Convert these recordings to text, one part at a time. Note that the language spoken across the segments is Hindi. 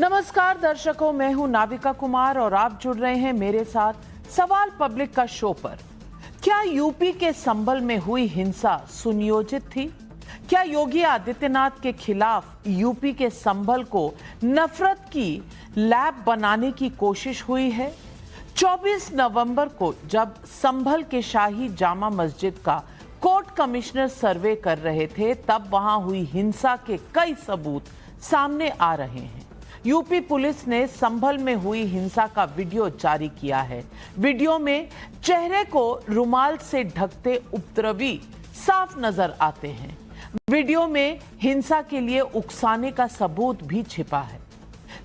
नमस्कार दर्शकों, मैं हूं नाविका कुमार और आप जुड़ रहे हैं मेरे साथ सवाल पब्लिक का शो पर। क्या यूपी के संभल में हुई हिंसा सुनियोजित थी? क्या योगी आदित्यनाथ के खिलाफ यूपी के संभल को नफरत की लैब बनाने की कोशिश हुई है? 24 नवंबर को जब संभल के शाही जामा मस्जिद का कोर्ट कमिश्नर सर्वे कर रहे थे, तब वहां हुई हिंसा के कई सबूत सामने आ रहे हैं। यूपी पुलिस ने संभल में हुई हिंसा का वीडियो जारी किया है। वीडियो में चेहरे को रुमाल से ढकते उपद्रवी साफ नजर आते हैं। वीडियो में हिंसा के लिए उकसाने का सबूत भी छिपा है।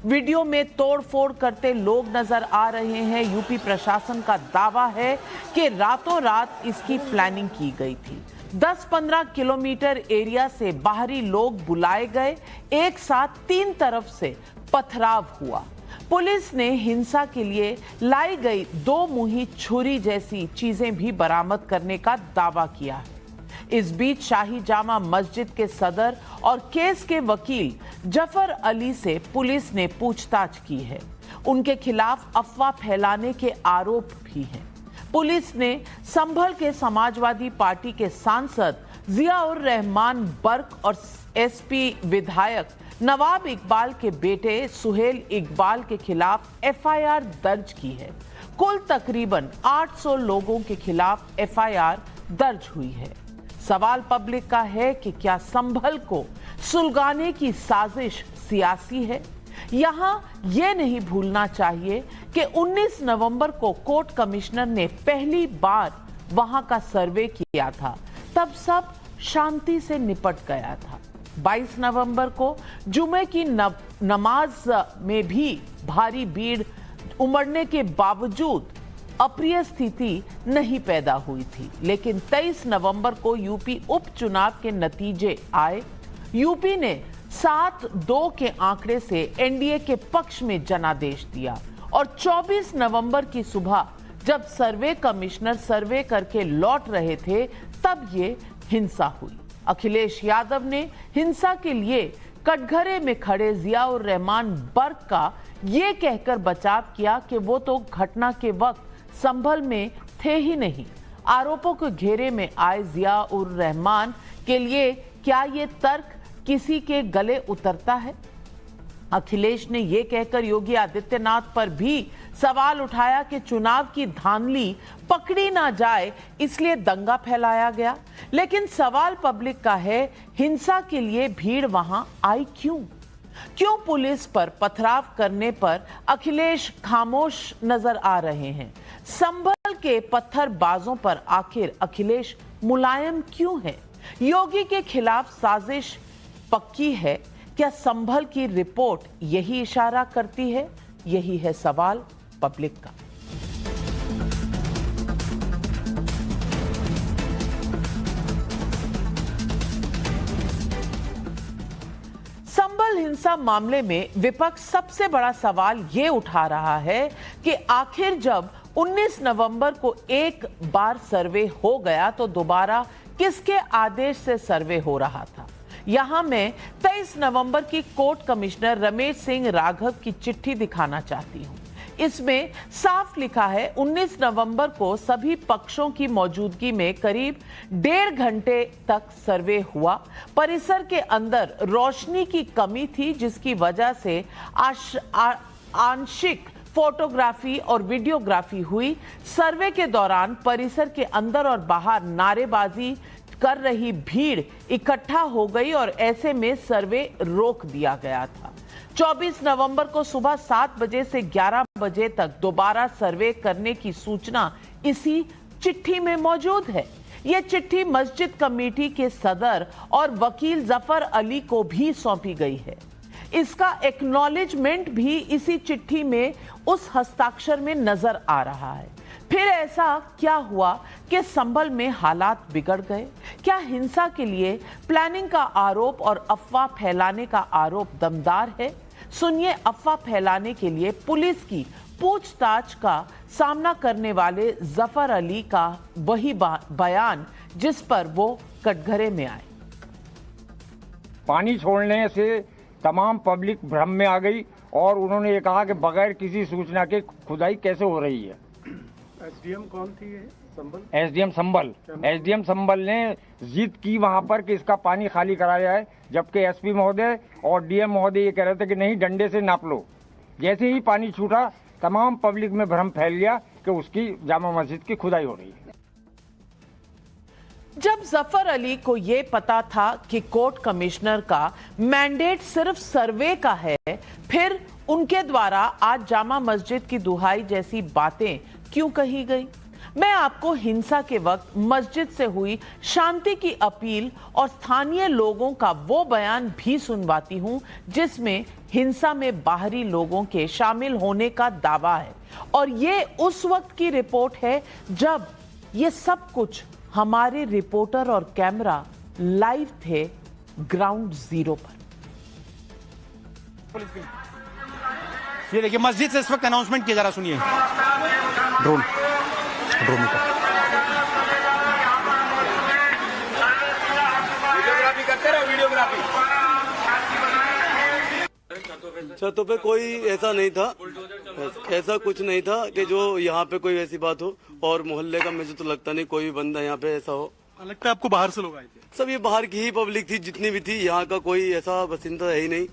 वीडियो में तोड़फोड़ करते लोग नजर आ रहे हैं। यूपी प्रशासन का दावा है कि रातों रात इसकी प्लानिंग की गई थी। 10-15 किलोमीटर एरिया से बाहरी लोग बुलाए गए। एक साथ 3 तरफ से पथराव हुआ। पुलिस ने हिंसा के लिए लाई गई 2 मुही छुरी जैसी चीजें भी बरामद करने का दावा किया है। इस बीच शाही जामा मस्जिद के सदर और केस के वकील जफर अली से पुलिस ने पूछताछ की है। उनके खिलाफ अफवाह फैलाने के आरोप भी हैं। पुलिस ने संभल के समाजवादी पार्टी के सांसद जियाउर रहमान बर्क और एसपी विधायक नवाब इकबाल के बेटे सुहेल इकबाल के खिलाफ एफआईआर दर्ज की है। कुल तकरीबन 800 लोगों के खिलाफ एफआईआर दर्ज हुई है। सवाल पब्लिक का है कि क्या संभल को सुलगाने की साजिश सियासी है? यहां यह नहीं भूलना चाहिए कि 19 नवंबर को कोर्ट कमिश्नर ने पहली बार वहां का सर्वे किया था। तब सब शांति से निपट गया था। 22 नवंबर को जुमे की नमाज में भी भारी भीड़ उमड़ने के बावजूद अप्रिय स्थिति नहीं पैदा हुई थी। लेकिन 23 नवंबर को यूपी उपचुनाव के नतीजे आए। यूपी ने 7-2 के आंकड़े से एनडीए के पक्ष में जनादेश दिया और 24 नवंबर की सुबह जब सर्वे कमिश्नर सर्वे करके लौट रहे थे, तब ये हिंसा हुई। अखिलेश यादव ने हिंसा के लिए कटघरे में खड़े जियाउर रहमान बर्क का ये कहकर बचाव किया कि वो तो घटना के वक्त संभल में थे ही नहीं। आरोपों के घेरे में आए जियाउर रहमान के लिए क्या ये तर्क किसी के गले उतरता है? अखिलेश ने यह कहकर योगी आदित्यनाथ पर भी सवाल उठाया कि चुनाव की धांधली पकड़ी ना जाए, इसलिए दंगा फैलाया गया। लेकिन सवाल पब्लिक का है, हिंसा के लिए भीड़ वहां आई क्यों? क्यों पुलिस पर पथराव करने पर अखिलेश खामोश नजर आ रहे हैं? संभल के पत्थरबाजों पर आखिर अखिलेश मुलायम क्यों है? योगी के खिलाफ साजिश पक्की है? क्या संभल की रिपोर्ट यही इशारा करती है? यही है सवाल पब्लिक का। संभल हिंसा मामले में विपक्ष सबसे बड़ा सवाल यह उठा रहा है कि आखिर जब 19 नवंबर को एक बार सर्वे हो गया तो दोबारा किसके आदेश से सर्वे हो रहा था? यहां मैं 23 नवंबर की कोर्ट कमिश्नर रमेश सिंह राघव की चिट्ठी दिखाना चाहती हूं। इसमें साफ लिखा है, 19 नवंबर को सभी पक्षों की मौजूदगी में करीब 1.5 घंटे तक सर्वे हुआ। परिसर के अंदर रोशनी की कमी थी, जिसकी वजह से आंशिक फोटोग्राफी और वीडियोग्राफी हुई। सर्वे के दौरान परिसर के अंदर और बाहर नारेबाजी कर रही भीड़ इकट्ठा हो गई और ऐसे में सर्वे रोक दिया गया था। 24 नवंबर को सुबह 7 बजे से 11 बजे तक दोबारा सर्वे करने की सूचना इसी चिट्ठी में मौजूद है। यह चिट्ठी मस्जिद कमेटी के सदर और वकील जफर अली को भी सौंपी गई है। इसका एक्नॉलेजमेंट भी इसी चिट्ठी में उस हस्ताक्षर में नजर आ रहा है। फिर ऐसा क्या हुआ कि संभल में हालात बिगड़ गए? क्या हिंसा के लिए प्लानिंग का आरोप और अफवाह फैलाने का आरोप दमदार है? सुनिए अफवाह फैलाने के लिए पुलिस की पूछताछ का सामना करने वाले जफर अली का वही बयान जिस पर वो कटघरे में आए। पानी छोड़ने से तमाम पब्लिक भ्रम में आ गई और उन्होंने ये कहा कि बगैर किसी सूचना के खुदाई कैसे हो रही है। एसडीएम कौन थी ये? संबल? एसडीएम संबल ने जिद की वहां पर कि इसका पानी खाली कराया जाए, जबकि एसपी महोदय और डीएम महोदय ये कह रहे थे कि नहीं, डंडे से नाप लो। जैसे ही पानी छूटा तमाम पब्लिक में भ्रम फैल गया कि उसकी जामा मस्जिद की खुदाई हो रही है। जब जफर अली को यह पता था कि कोर्ट कमिश्नर का मैंडेट सिर्फ सर्वे का है, फिर उनके द्वारा आज जामा मस्जिद की दुहाई जैसी बातें क्यों कही गई? मैं आपको हिंसा के वक्त मस्जिद से हुई शांति की अपील और स्थानीय लोगों का वो बयान भी सुनवाती हूं जिसमें हिंसा में बाहरी लोगों के शामिल होने का दावा है। और ये उस वक्त की रिपोर्ट है जब ये सब कुछ हमारे रिपोर्टर और कैमरा लाइव थे ग्राउंड जीरो पर। ये देखिए मस्जिद से इस वक्त अनाउंसमेंट किया जा रहा, सुनिए। ड्रोन का वीडियोग्राफी करते रहो, वीडियोग्राफी। छतों पे कोई ऐसा नहीं था, ऐसा कुछ नहीं था कि जो यहाँ पे कोई ऐसी बात हो। और मोहल्ले का मुझे तो लगता नहीं कोई भी बंदा यहाँ पे ऐसा हो। लगता है आपको बाहर से लोग आए थे? सब ये बाहर की ही पब्लिक थी, जितनी भी थी। यहाँ का कोई ऐसा बसिंदा है ही नहीं।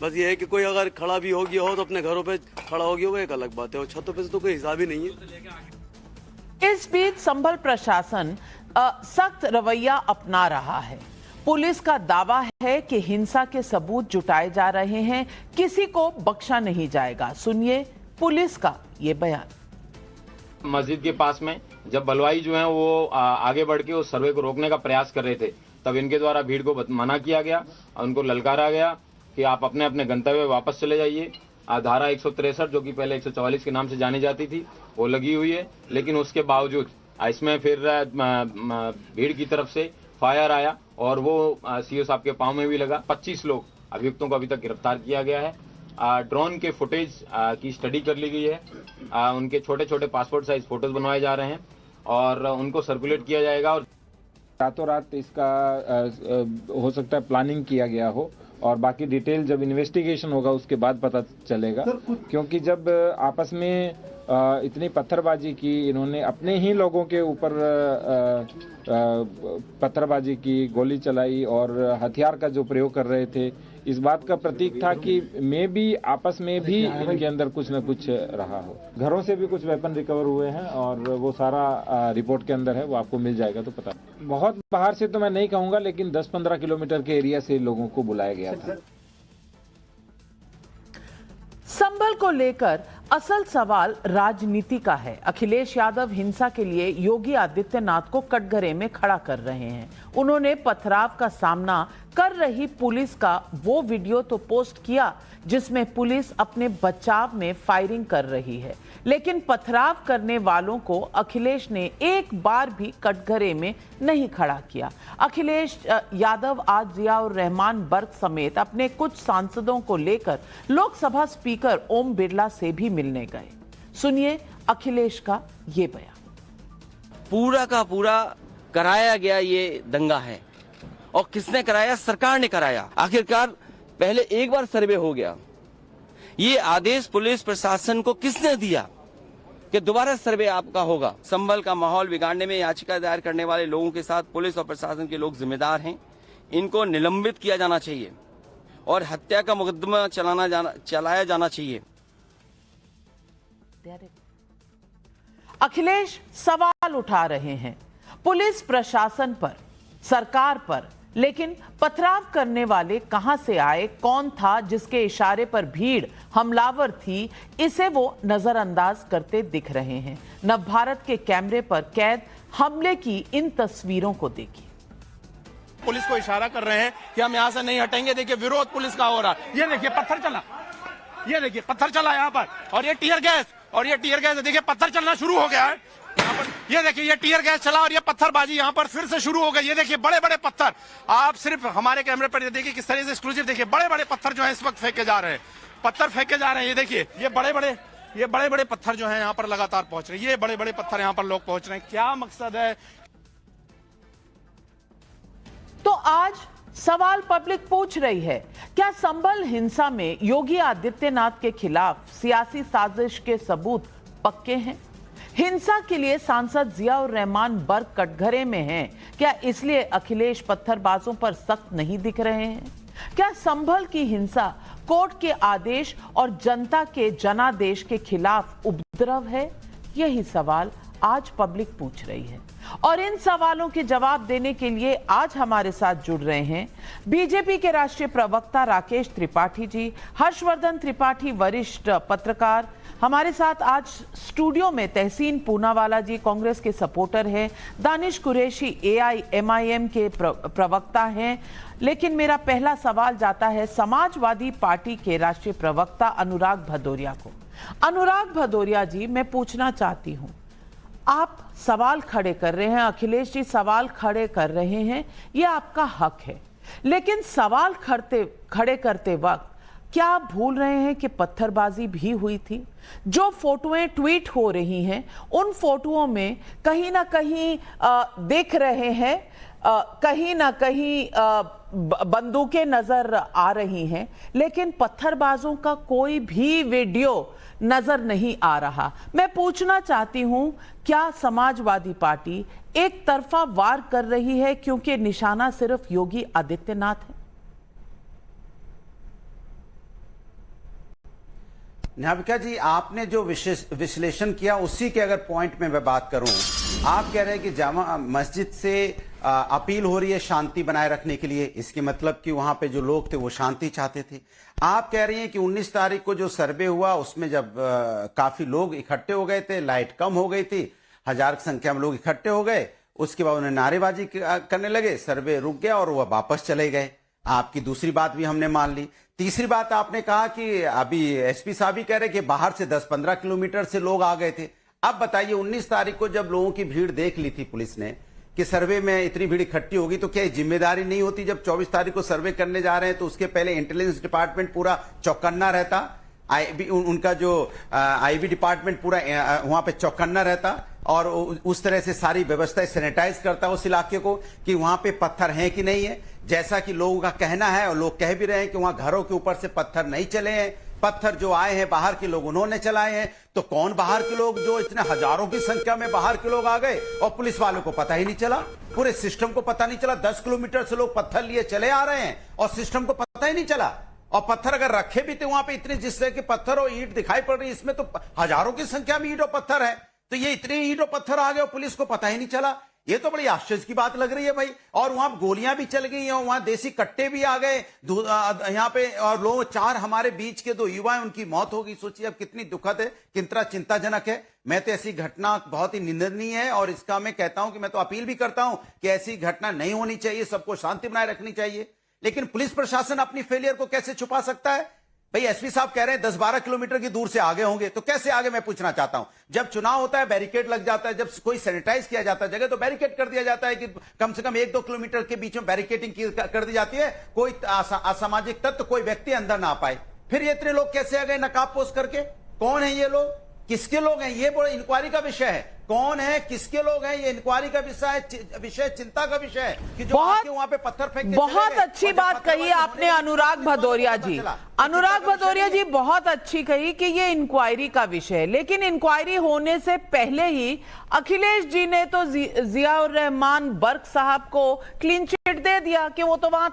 बस ये है कि कोई अगर खड़ा भी हो गया हो तो अपने घरों पे खड़ा हो गया हो, एक अलग बात है। और छतों पे से तो कोई हिसाब ही नहीं है। इस बीच संभल प्रशासन सख्त रवैया अपना रहा है। पुलिस का दावा है कि हिंसा के सबूत जुटाए जा रहे हैं, किसी को बख्शा नहीं जाएगा। सुनिए पुलिस का ये बयान। मस्जिद के पास में जब बलवाई जो है वो आगे बढ़ के उस सर्वे को रोकने का प्रयास कर रहे थे, तब इनके द्वारा भीड़ को मना किया गया और उनको ललकारा गया कि आप अपने अपने गंतव्य वापस चले जाइए। धारा 163 जो कि पहले 144 के नाम से जानी जाती थी वो लगी हुई है, लेकिन उसके बावजूद इसमें फिर भीड़ की तरफ से फायर आया और वो सीओ साहब के पांव में भी लगा। 25 लोग अभियुक्तों को अभी तक गिरफ्तार किया गया है। ड्रोन के फुटेज की स्टडी कर ली गई है। उनके छोटे छोटे पासपोर्ट साइज फोटोज बनवाए जा रहे हैं और उनको सर्कुलेट किया जाएगा। और रातों रात इसका हो सकता है प्लानिंग किया गया हो और बाकी डिटेल जब इन्वेस्टिगेशन होगा उसके बाद पता चलेगा, क्योंकि जब आपस में इतनी पत्थरबाजी की, इन्होंने अपने ही लोगों के ऊपर पत्थरबाजी की, गोली चलाई और हथियार का जो प्रयोग कर रहे थे, इस बात का प्रतीक था कि मे भी आपस में भी इनके अंदर कुछ न कुछ रहा हो। घरों से भी कुछ वेपन रिकवर हुए हैं और वो सारा रिपोर्ट के अंदर है, वो आपको मिल जाएगा तो पता। बहुत बाहर से तो मैं नहीं कहूंगा, लेकिन 10-15 किलोमीटर के एरिया से लोगों को बुलाया गया था। संभल को लेकर असल सवाल राजनीति का है। अखिलेश यादव हिंसा के लिए योगी आदित्यनाथ को कटघरे में खड़ा कर रहे हैं। उन्होंने पथराव का सामना कर रही पुलिस का वो वीडियो तो पोस्ट किया जिसमें पुलिस अपने बचाव में फायरिंग कर रही है, लेकिन पथराव करने वालों को अखिलेश ने एक बार भी कटघरे में नहीं खड़ा किया। अखिलेश यादव आज जियाउर रहमान बर्ग समेत अपने कुछ सांसदों को लेकर लोकसभा स्पीकर ओम बिरला से भी मिलने गए। सुनिए अखिलेश का ये बयान। पूरा का पूरा कराया गया ये दंगा है, और किसने कराया? सरकार ने कराया। आखिरकार पहले एक बार सर्वे हो गया, ये आदेश पुलिस प्रशासन को किसने दिया कि दोबारा सर्वे आपका होगा? संभल का माहौल बिगाड़ने में याचिका दायर करने वाले लोगों के साथ पुलिस और प्रशासन के लोग जिम्मेदार हैं। इनको निलंबित किया जाना चाहिए और हत्या का मुकदमा चलाया जाना चाहिए। अखिलेश सवाल उठा रहे हैं पुलिस प्रशासन पर, सरकार पर, लेकिन पथराव करने वाले कहां से आए, कौन था जिसके इशारे पर भीड़ हमलावर थी, इसे वो नजरअंदाज करते दिख रहे हैं। नवभारत के कैमरे पर कैद हमले की इन तस्वीरों को देखिए। पुलिस को इशारा कर रहे हैं कि हम यहाँ से नहीं हटेंगे। देखिए विरोध पुलिस का हो रहा है। ये देखिए पत्थर चला, ये देखिए पत्थर चला यहाँ पर, और ये टीयर गैस, और ये टीयर गैस देखिए पत्थर चलना शुरू हो गया है यहाँ पर। ये देखिए ये टीयर गैस चला और ये पत्थरबाजी यहाँ पर फिर से शुरू हो गई। ये देखिए बड़े बड़े पत्थर, आप सिर्फ हमारे कैमरे पर देखिए किस तरह से एक्सक्लूसिव देखिए बड़े बड़े पत्थर जो है इस वक्त फेंके जा रहे हैं, पत्थर फेंके जा रहे हैं। ये देखिए ये बड़े बड़े पत्थर जो है यहाँ पर लगातार पहुंच रहे हैं। ये बड़े बड़े पत्थर यहाँ पर लोग पहुंच रहे हैं। क्या मकसद है? तो आज सवाल पब्लिक पूछ रही है, क्या संभल हिंसा में योगी आदित्यनाथ के खिलाफ सियासी साजिश के सबूत पक्के हैं? हिंसा के लिए सांसद जियाउर रहमान बर्क कटघरे में हैं, क्या इसलिए अखिलेश पत्थरबाजों पर सख्त नहीं दिख रहे हैं? क्या संभल की हिंसा कोर्ट के आदेश और जनता के जनादेश के खिलाफ उपद्रव है? यही सवाल आज पब्लिक पूछ रही है और इन सवालों के जवाब देने के लिए आज हमारे साथ जुड़ रहे हैं बीजेपी के राष्ट्रीय प्रवक्ता राकेश त्रिपाठी जी, हर्षवर्धन त्रिपाठी वरिष्ठ पत्रकार, हमारे साथ आज स्टूडियो में तहसीन पूनावाला जी कांग्रेस के सपोर्टर हैं, दानिश कुरैशी AIMIM के प्रवक्ता हैं। लेकिन मेरा पहला सवाल जाता है समाजवादी पार्टी के राष्ट्रीय प्रवक्ता अनुराग भदौरिया को। अनुराग भदौरिया जी, मैं पूछना चाहती हूं, आप सवाल खड़े कर रहे हैं, अखिलेश जी सवाल खड़े कर रहे हैं, यह आपका हक है, लेकिन सवाल खड़े करते वक्त क्या आप भूल रहे हैं कि पत्थरबाजी भी हुई थी? जो फोटोएं ट्वीट हो रही हैं उन फोटोओं में कहीं ना कहीं देख रहे हैं, कहीं ना कहीं बंदूकें नजर आ रही हैं, लेकिन पत्थरबाजों का कोई भी वीडियो नजर नहीं आ रहा। मैं पूछना चाहती हूं, क्या समाजवादी पार्टी एक तरफा वार कर रही है क्योंकि निशाना सिर्फ योगी आदित्यनाथ है? न्यायिका जी, आपने जो विश्लेषण किया उसी के अगर पॉइंट में मैं बात करूं, आप कह रहे हैं कि जामा मस्जिद से अपील हो रही है शांति बनाए रखने के लिए, इसके मतलब कि वहां पे जो लोग थे वो शांति चाहते थे। आप कह रही हैं कि 19 तारीख को जो सर्वे हुआ उसमें जब काफी लोग इकट्ठे हो गए थे, लाइट कम हो गई थी, 1000 की संख्या में लोग इकट्ठे हो गए, उसके बाद उन्हें नारेबाजी करने लगे, सर्वे रुक गया और वह वापस चले गए। आपकी दूसरी बात भी हमने मान ली। तीसरी बात आपने कहा कि अभी एसपी साहब भी कह रहे कि बाहर से 10-15 किलोमीटर से लोग आ गए थे। अब बताइए, 19 तारीख को जब लोगों की भीड़ देख ली थी पुलिस ने कि सर्वे में इतनी भीड़ इकट्ठी होगी, तो क्या जिम्मेदारी नहीं होती जब 24 तारीख को सर्वे करने जा रहे हैं तो उसके पहले इंटेलिजेंस डिपार्टमेंट पूरा चौकन्ना रहता, उनका जो आईबी डिपार्टमेंट पूरा वहां पे चौकन्ना रहता और उस तरह से सारी व्यवस्था सैनिटाइज करता उस इलाके को कि वहां पे पत्थर हैं कि नहीं है, जैसा कि लोगों का कहना है और लोग कह भी रहे हैं कि वहां घरों के ऊपर से पत्थर नहीं चले हैं, पत्थर जो आए हैं बाहर के लोग उन्होंने चलाए हैं। तो कौन बाहर के लोग, जो इतने हजारों की संख्या में बाहर के लोग आ गए और पुलिस वालों को पता ही नहीं चला, पूरे सिस्टम को पता नहीं चला। 10 किलोमीटर से लोग पत्थर लिए चले आ रहे हैं और सिस्टम को पता ही नहीं चला। और पत्थर अगर रखे भी थे वहां पे इतने, जिस तरह के पत्थर और ईंट दिखाई पड़ रही है, इसमें तो हजारों की संख्या में ईंट और पत्थर है, तो ये इतने ईंट और पत्थर आ गए और पुलिस को पता ही नहीं चला। ये तो बड़ी आश्चर्य की बात लग रही है भाई। और वहां गोलियां भी चल गई और वहां देसी कट्टे भी आ गए यहाँ पे, और लोग 4 हमारे बीच के 2 युवा हैं, उनकी मौत हो गई। सोचिए अब कितनी दुखद है, कितना चिंताजनक है। मैं तो ऐसी घटना बहुत ही निंदनीय है और इसका मैं कहता हूं कि मैं तो अपील भी करता हूं कि ऐसी घटना नहीं होनी चाहिए, सबको शांति बनाए रखनी चाहिए। लेकिन पुलिस प्रशासन अपनी फेलियर को कैसे छुपा सकता है? भाई एसपी साहब कह रहे हैं 10-12 किलोमीटर की दूर से आगे होंगे, तो कैसे आगे, मैं पूछना चाहता हूं। जब चुनाव होता है बैरिकेड लग जाता है, जब कोई सैनिटाइज किया जाता है जगह तो बैरिकेड कर दिया जाता है कि कम से कम 1-2 किलोमीटर के बीच में बैरिकेडिंग कर दी जाती है, कोई असामाजिक तत्व, कोई व्यक्ति अंदर ना आ पाए। फिर ये इतने लोग कैसे आ गए नकाब पोस्ट करके? कौन है ये लोग, किसके लोग हैं? ये बड़ा इंक्वायरी का विषय है, कौन है, किसके लोग हैं, ये इंक्वायरी का विषय चिंता का विषय है कि जो आके वहां पे पत्थर फेंक के बहुत अच्छी बात कही आपने अनुराग भदौरिया जी। अनुराग भदौरिया जी बहुत अच्छी कही कि ये इंक्वायरी का विषय है, लेकिन इंक्वायरी होने से पहले ही अखिलेश जी ने तो जियाउर रहमान बर्क साहब को क्लीन चिट दे दिया कि वो तो वहां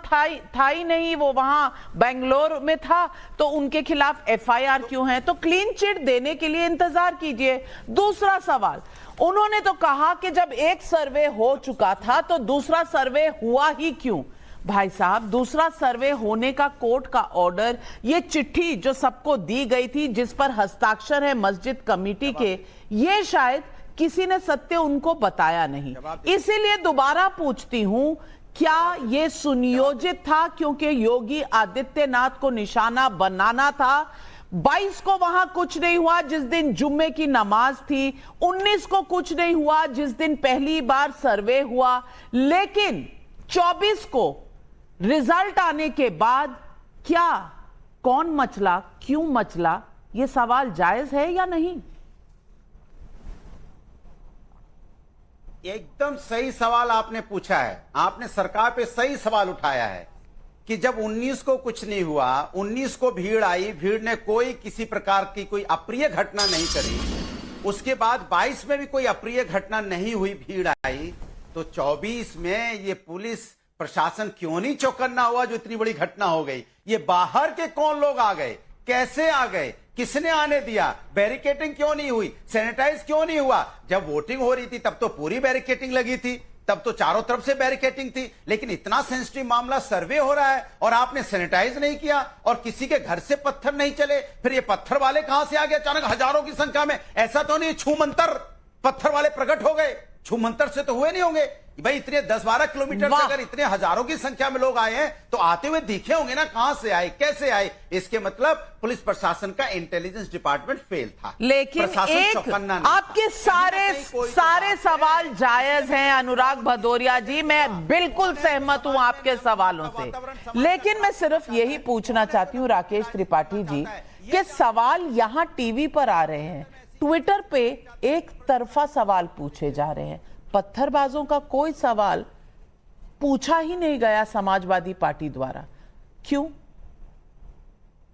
था ही नहीं, वो वहां बेंगलोर में था, तो उनके खिलाफ FIR क्यों है? तो क्लीन चिट देने के लिए इंतजार कीजिए। दूसरा सवाल, उन्होंने तो कहा कि जब एक सर्वे हो चुका था तो दूसरा सर्वे हुआ ही क्यों? भाई साहब, दूसरा सर्वे होने का कोर्ट का ऑर्डर, ये चिट्ठी जो सबको दी गई थी जिस पर हस्ताक्षर है मस्जिद कमेटी के, ये शायद किसी ने सत्य उनको बताया नहीं। इसीलिए दोबारा पूछती हूं, क्या ये सुनियोजित था क्योंकि योगी आदित्यनाथ को निशाना बनाना था? 22 को वहां कुछ नहीं हुआ जिस दिन जुम्मे की नमाज थी, 19 को कुछ नहीं हुआ जिस दिन पहली बार सर्वे हुआ, लेकिन 24 को रिजल्ट आने के बाद क्या, कौन मचला, क्यों मचला, यह सवाल जायज है या नहीं? एकदम सही सवाल आपने पूछा है, आपने सरकार पे सही सवाल उठाया है। कि जब 19 को कुछ नहीं हुआ, 19 को भीड़ आई, भीड़ ने कोई किसी प्रकार की कोई अप्रिय घटना नहीं करी, उसके बाद 22 में भी कोई अप्रिय घटना नहीं हुई, भीड़ आई, तो 24 में ये पुलिस प्रशासन क्यों नहीं चौकन्ना हुआ जो इतनी बड़ी घटना हो गई? ये बाहर के कौन लोग आ गए, कैसे आ गए, किसने आने दिया, बैरिकेटिंग क्यों नहीं हुई, सैनिटाइज क्यों नहीं हुआ? जब वोटिंग हो रही थी तब तो पूरी बैरिकेटिंग लगी थी, तब तो चारों तरफ से बैरिकेटिंग थी, लेकिन इतना सेंसिटिव मामला, सर्वे हो रहा है और आपने सैनिटाइज नहीं किया और किसी के घर से पत्थर नहीं चले, फिर ये पत्थर वाले कहां से आ गए अचानक हजारों की संख्या में? ऐसा तो नहीं छूमंतर पत्थर वाले प्रकट हो गए, छूमंतर से तो हुए नहीं होंगे भाई। इतने 10-12 किलोमीटर से अगर इतने हजारों की संख्या में लोग आए हैं तो आते हुए दिखे होंगे ना, कहां से आए, कैसे आए? इसके मतलब पुलिस प्रशासन का इंटेलिजेंस डिपार्टमेंट फेल था। लेकिन एक आपके सारे सवाल जायज हैं अनुराग भदौरिया जी, मैं बिल्कुल सहमत हूं आपके सवालों से, लेकिन मैं सिर्फ यही पूछना चाहती हूं राकेश त्रिपाठी जी कि सवाल यहां टीवी पर आ रहे हैं, ट्विटर पे एक तरफा सवाल पूछे जा रहे हैं, पत्थरबाजों का कोई सवाल पूछा ही नहीं गया समाजवादी पार्टी द्वारा, क्यों?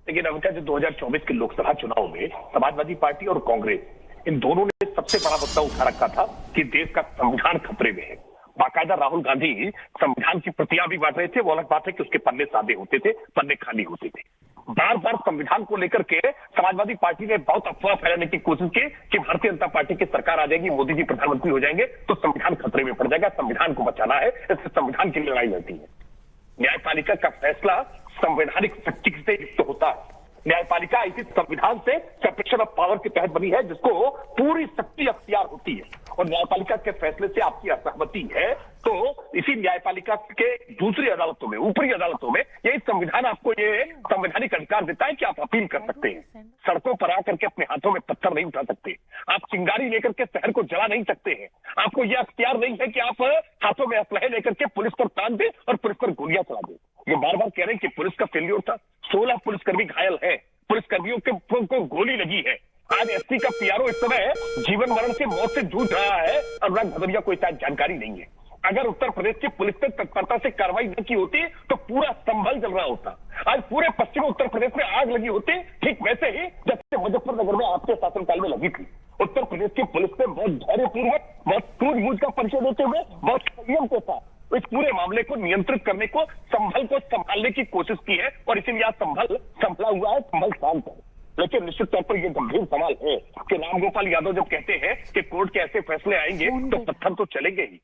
लेकिन अविका जी 2024 के लोकसभा चुनाव में समाजवादी पार्टी और कांग्रेस इन दोनों ने सबसे बड़ा मुद्दा उठा रखा था कि देश का संविधान खतरे में है। बाकायदा राहुल गांधी संविधान की प्रतियां भी बांट रहे थे। वो अलग बात है कि उसके पन्ने सादे होते थे, पन्ने खाली होते थे। बार बार संविधान को लेकर के समाजवादी पार्टी ने बहुत अफवाह फैलाने की कोशिश की कि भारतीय जनता पार्टी की सरकार आ जाएगी, मोदी जी प्रधानमंत्री हो जाएंगे तो संविधान खतरे में पड़ जाएगा, संविधान को बचाना है, इससे संविधान की लड़ाई लड़ती है। न्यायपालिका का फैसला संवैधानिक शक्ति से युक्त होता है। न्यायपालिका इसी संविधान से सेपरेशन ऑफ पावर के तहत बनी है, जिसको पूरी शक्ति अख्तियार होती है, और न्यायपालिका के फैसले से आपकी असहमति है तो इसी न्यायपालिका के दूसरी अदालतों में, ऊपरी अदालतों में यही संविधान आपको ये संवैधानिक अधिकार देता है कि आप अपील कर सकते हैं। सड़कों पर आकर के अपने हाथों में पत्थर नहीं उठा सकते, आप चिंगारी लेकर के शहर को जला नहीं सकते हैं, आपको यह अख्तियार नहीं है कि आप हाथों में असलहे लेकर के पुलिस पर तान दें और पुलिस पर गोलियां चला दें। ये बार बार कह रहे हैं कि पुलिस का फेल्योर था, 16 पुलिसकर्मी घायल है, पुलिसकर्मियों को गोली लगी है। आज एसपी का पीआरओ इस समय जीवन मरण से मौत से जूझ रहा है, अनुराग भदौरिया को इसकी जानकारी नहीं है। अगर उत्तर प्रदेश की पुलिस ने तत्परता से कार्रवाई न की होती तो पूरा संभल जल रहा होता। आज पूरे पश्चिमी उत्तर प्रदेश में आग लगी होती, ठीक वैसे ही जैसे मुजफ्फरनगर में आपके शासनकाल में लगी थी। उत्तर प्रदेश की पुलिस ने बहुत धैर्यपूर्वक, बहुत सूझबूझ का परिचय देते हुए, बहुत संयम के साथ इस पूरे मामले को नियंत्रित करने को, संभल को संभालने की कोशिश की है, और इसीलिए आज संभल संभला हुआ है, संभल शांत है। लेकिन निश्चित तौर पर यह गंभीर सवाल है कि रामगोपाल यादव जब कहते हैं कि कोर्ट के ऐसे फैसले आएंगे तो पत्थर तो चलेंगे ही,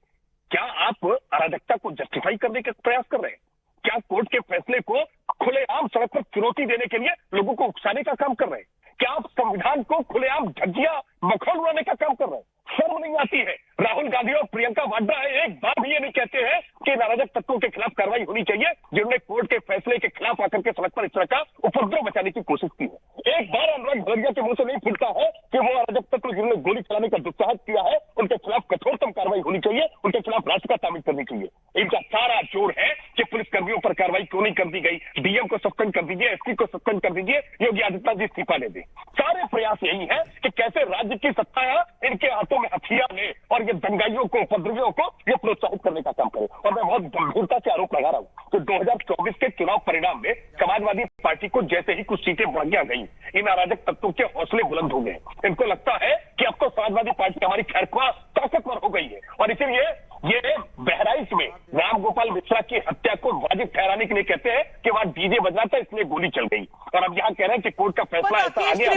क्या आप अराजकता को जस्टिफाई करने का प्रयास कर रहे हैं? क्या कोर्ट के फैसले को खुलेआम सड़क पर चुनौती देने के लिए लोगों को उकसाने का काम कर रहे हैं? क्या आप संविधान को खुलेआम धज्जियां मखौल उड़ाने का काम कर रहे हैं? शर्म नहीं आती है? राहुल गांधी और प्रियंका वाड्रा एक बार भी ये नहीं कहते हैं कि अराजक तत्वों के खिलाफ कार्रवाई होनी चाहिए जिन्होंने कोर्ट के फैसले के खिलाफ आकर के सड़क पर इस तरह का उपद्रव मचाने की कोशिश की है। एक बार अनुराग भदौरिया के मुंह से नहीं फूटता है कि वो अराजक तत्व जिन्होंने गोली चलाने का दुस्साहस किया है उनके खिलाफ कठोरतम कार्रवाई होनी चाहिए, उनके खिलाफ राष्ट्र का तामील करनी चाहिए। इनका सारा जोर है कि पुलिस कर्मियों पर कार्रवाई क्यों नहीं कर दी गई, डीएम को सस्पेंड कर दीजिए, एसपी को सस्पेंड कर दीजिए, योगी आदित्यनाथ जी इस्तीफा दे दे। सारे प्रयास यही है कि कैसे राज्य की सत्ता इनके हाथों में हथियार ले और ये दंगाइयों को, उपद्रवियों को ये प्रोत्साहित करने का काम करे। और मैं बहुत गंभीरता से आरोप लगा रहा हूं कि 2024 के चुनाव परिणाम में समाजवादी पार्टी को जैसे ही कुछ सीटें बढ़िया गई, इन अराजक तत्वों के हौसले बुलंद हो गए। इनको लगता है कि अब तो समाजवादी पार्टी हमारी खैरख्वाह ताकतवर हो गई है, और इसीलिए ये बहराइच में रामगोपाल मिश्रा की हत्या को वाजिब ठहराने के लिए कहते हैं कि वहां डीजे बजना था इसलिए गोली चल गई, और अब यहाँ कह रहे हैं कि कोर्ट का फैसला ऐसा आ गया।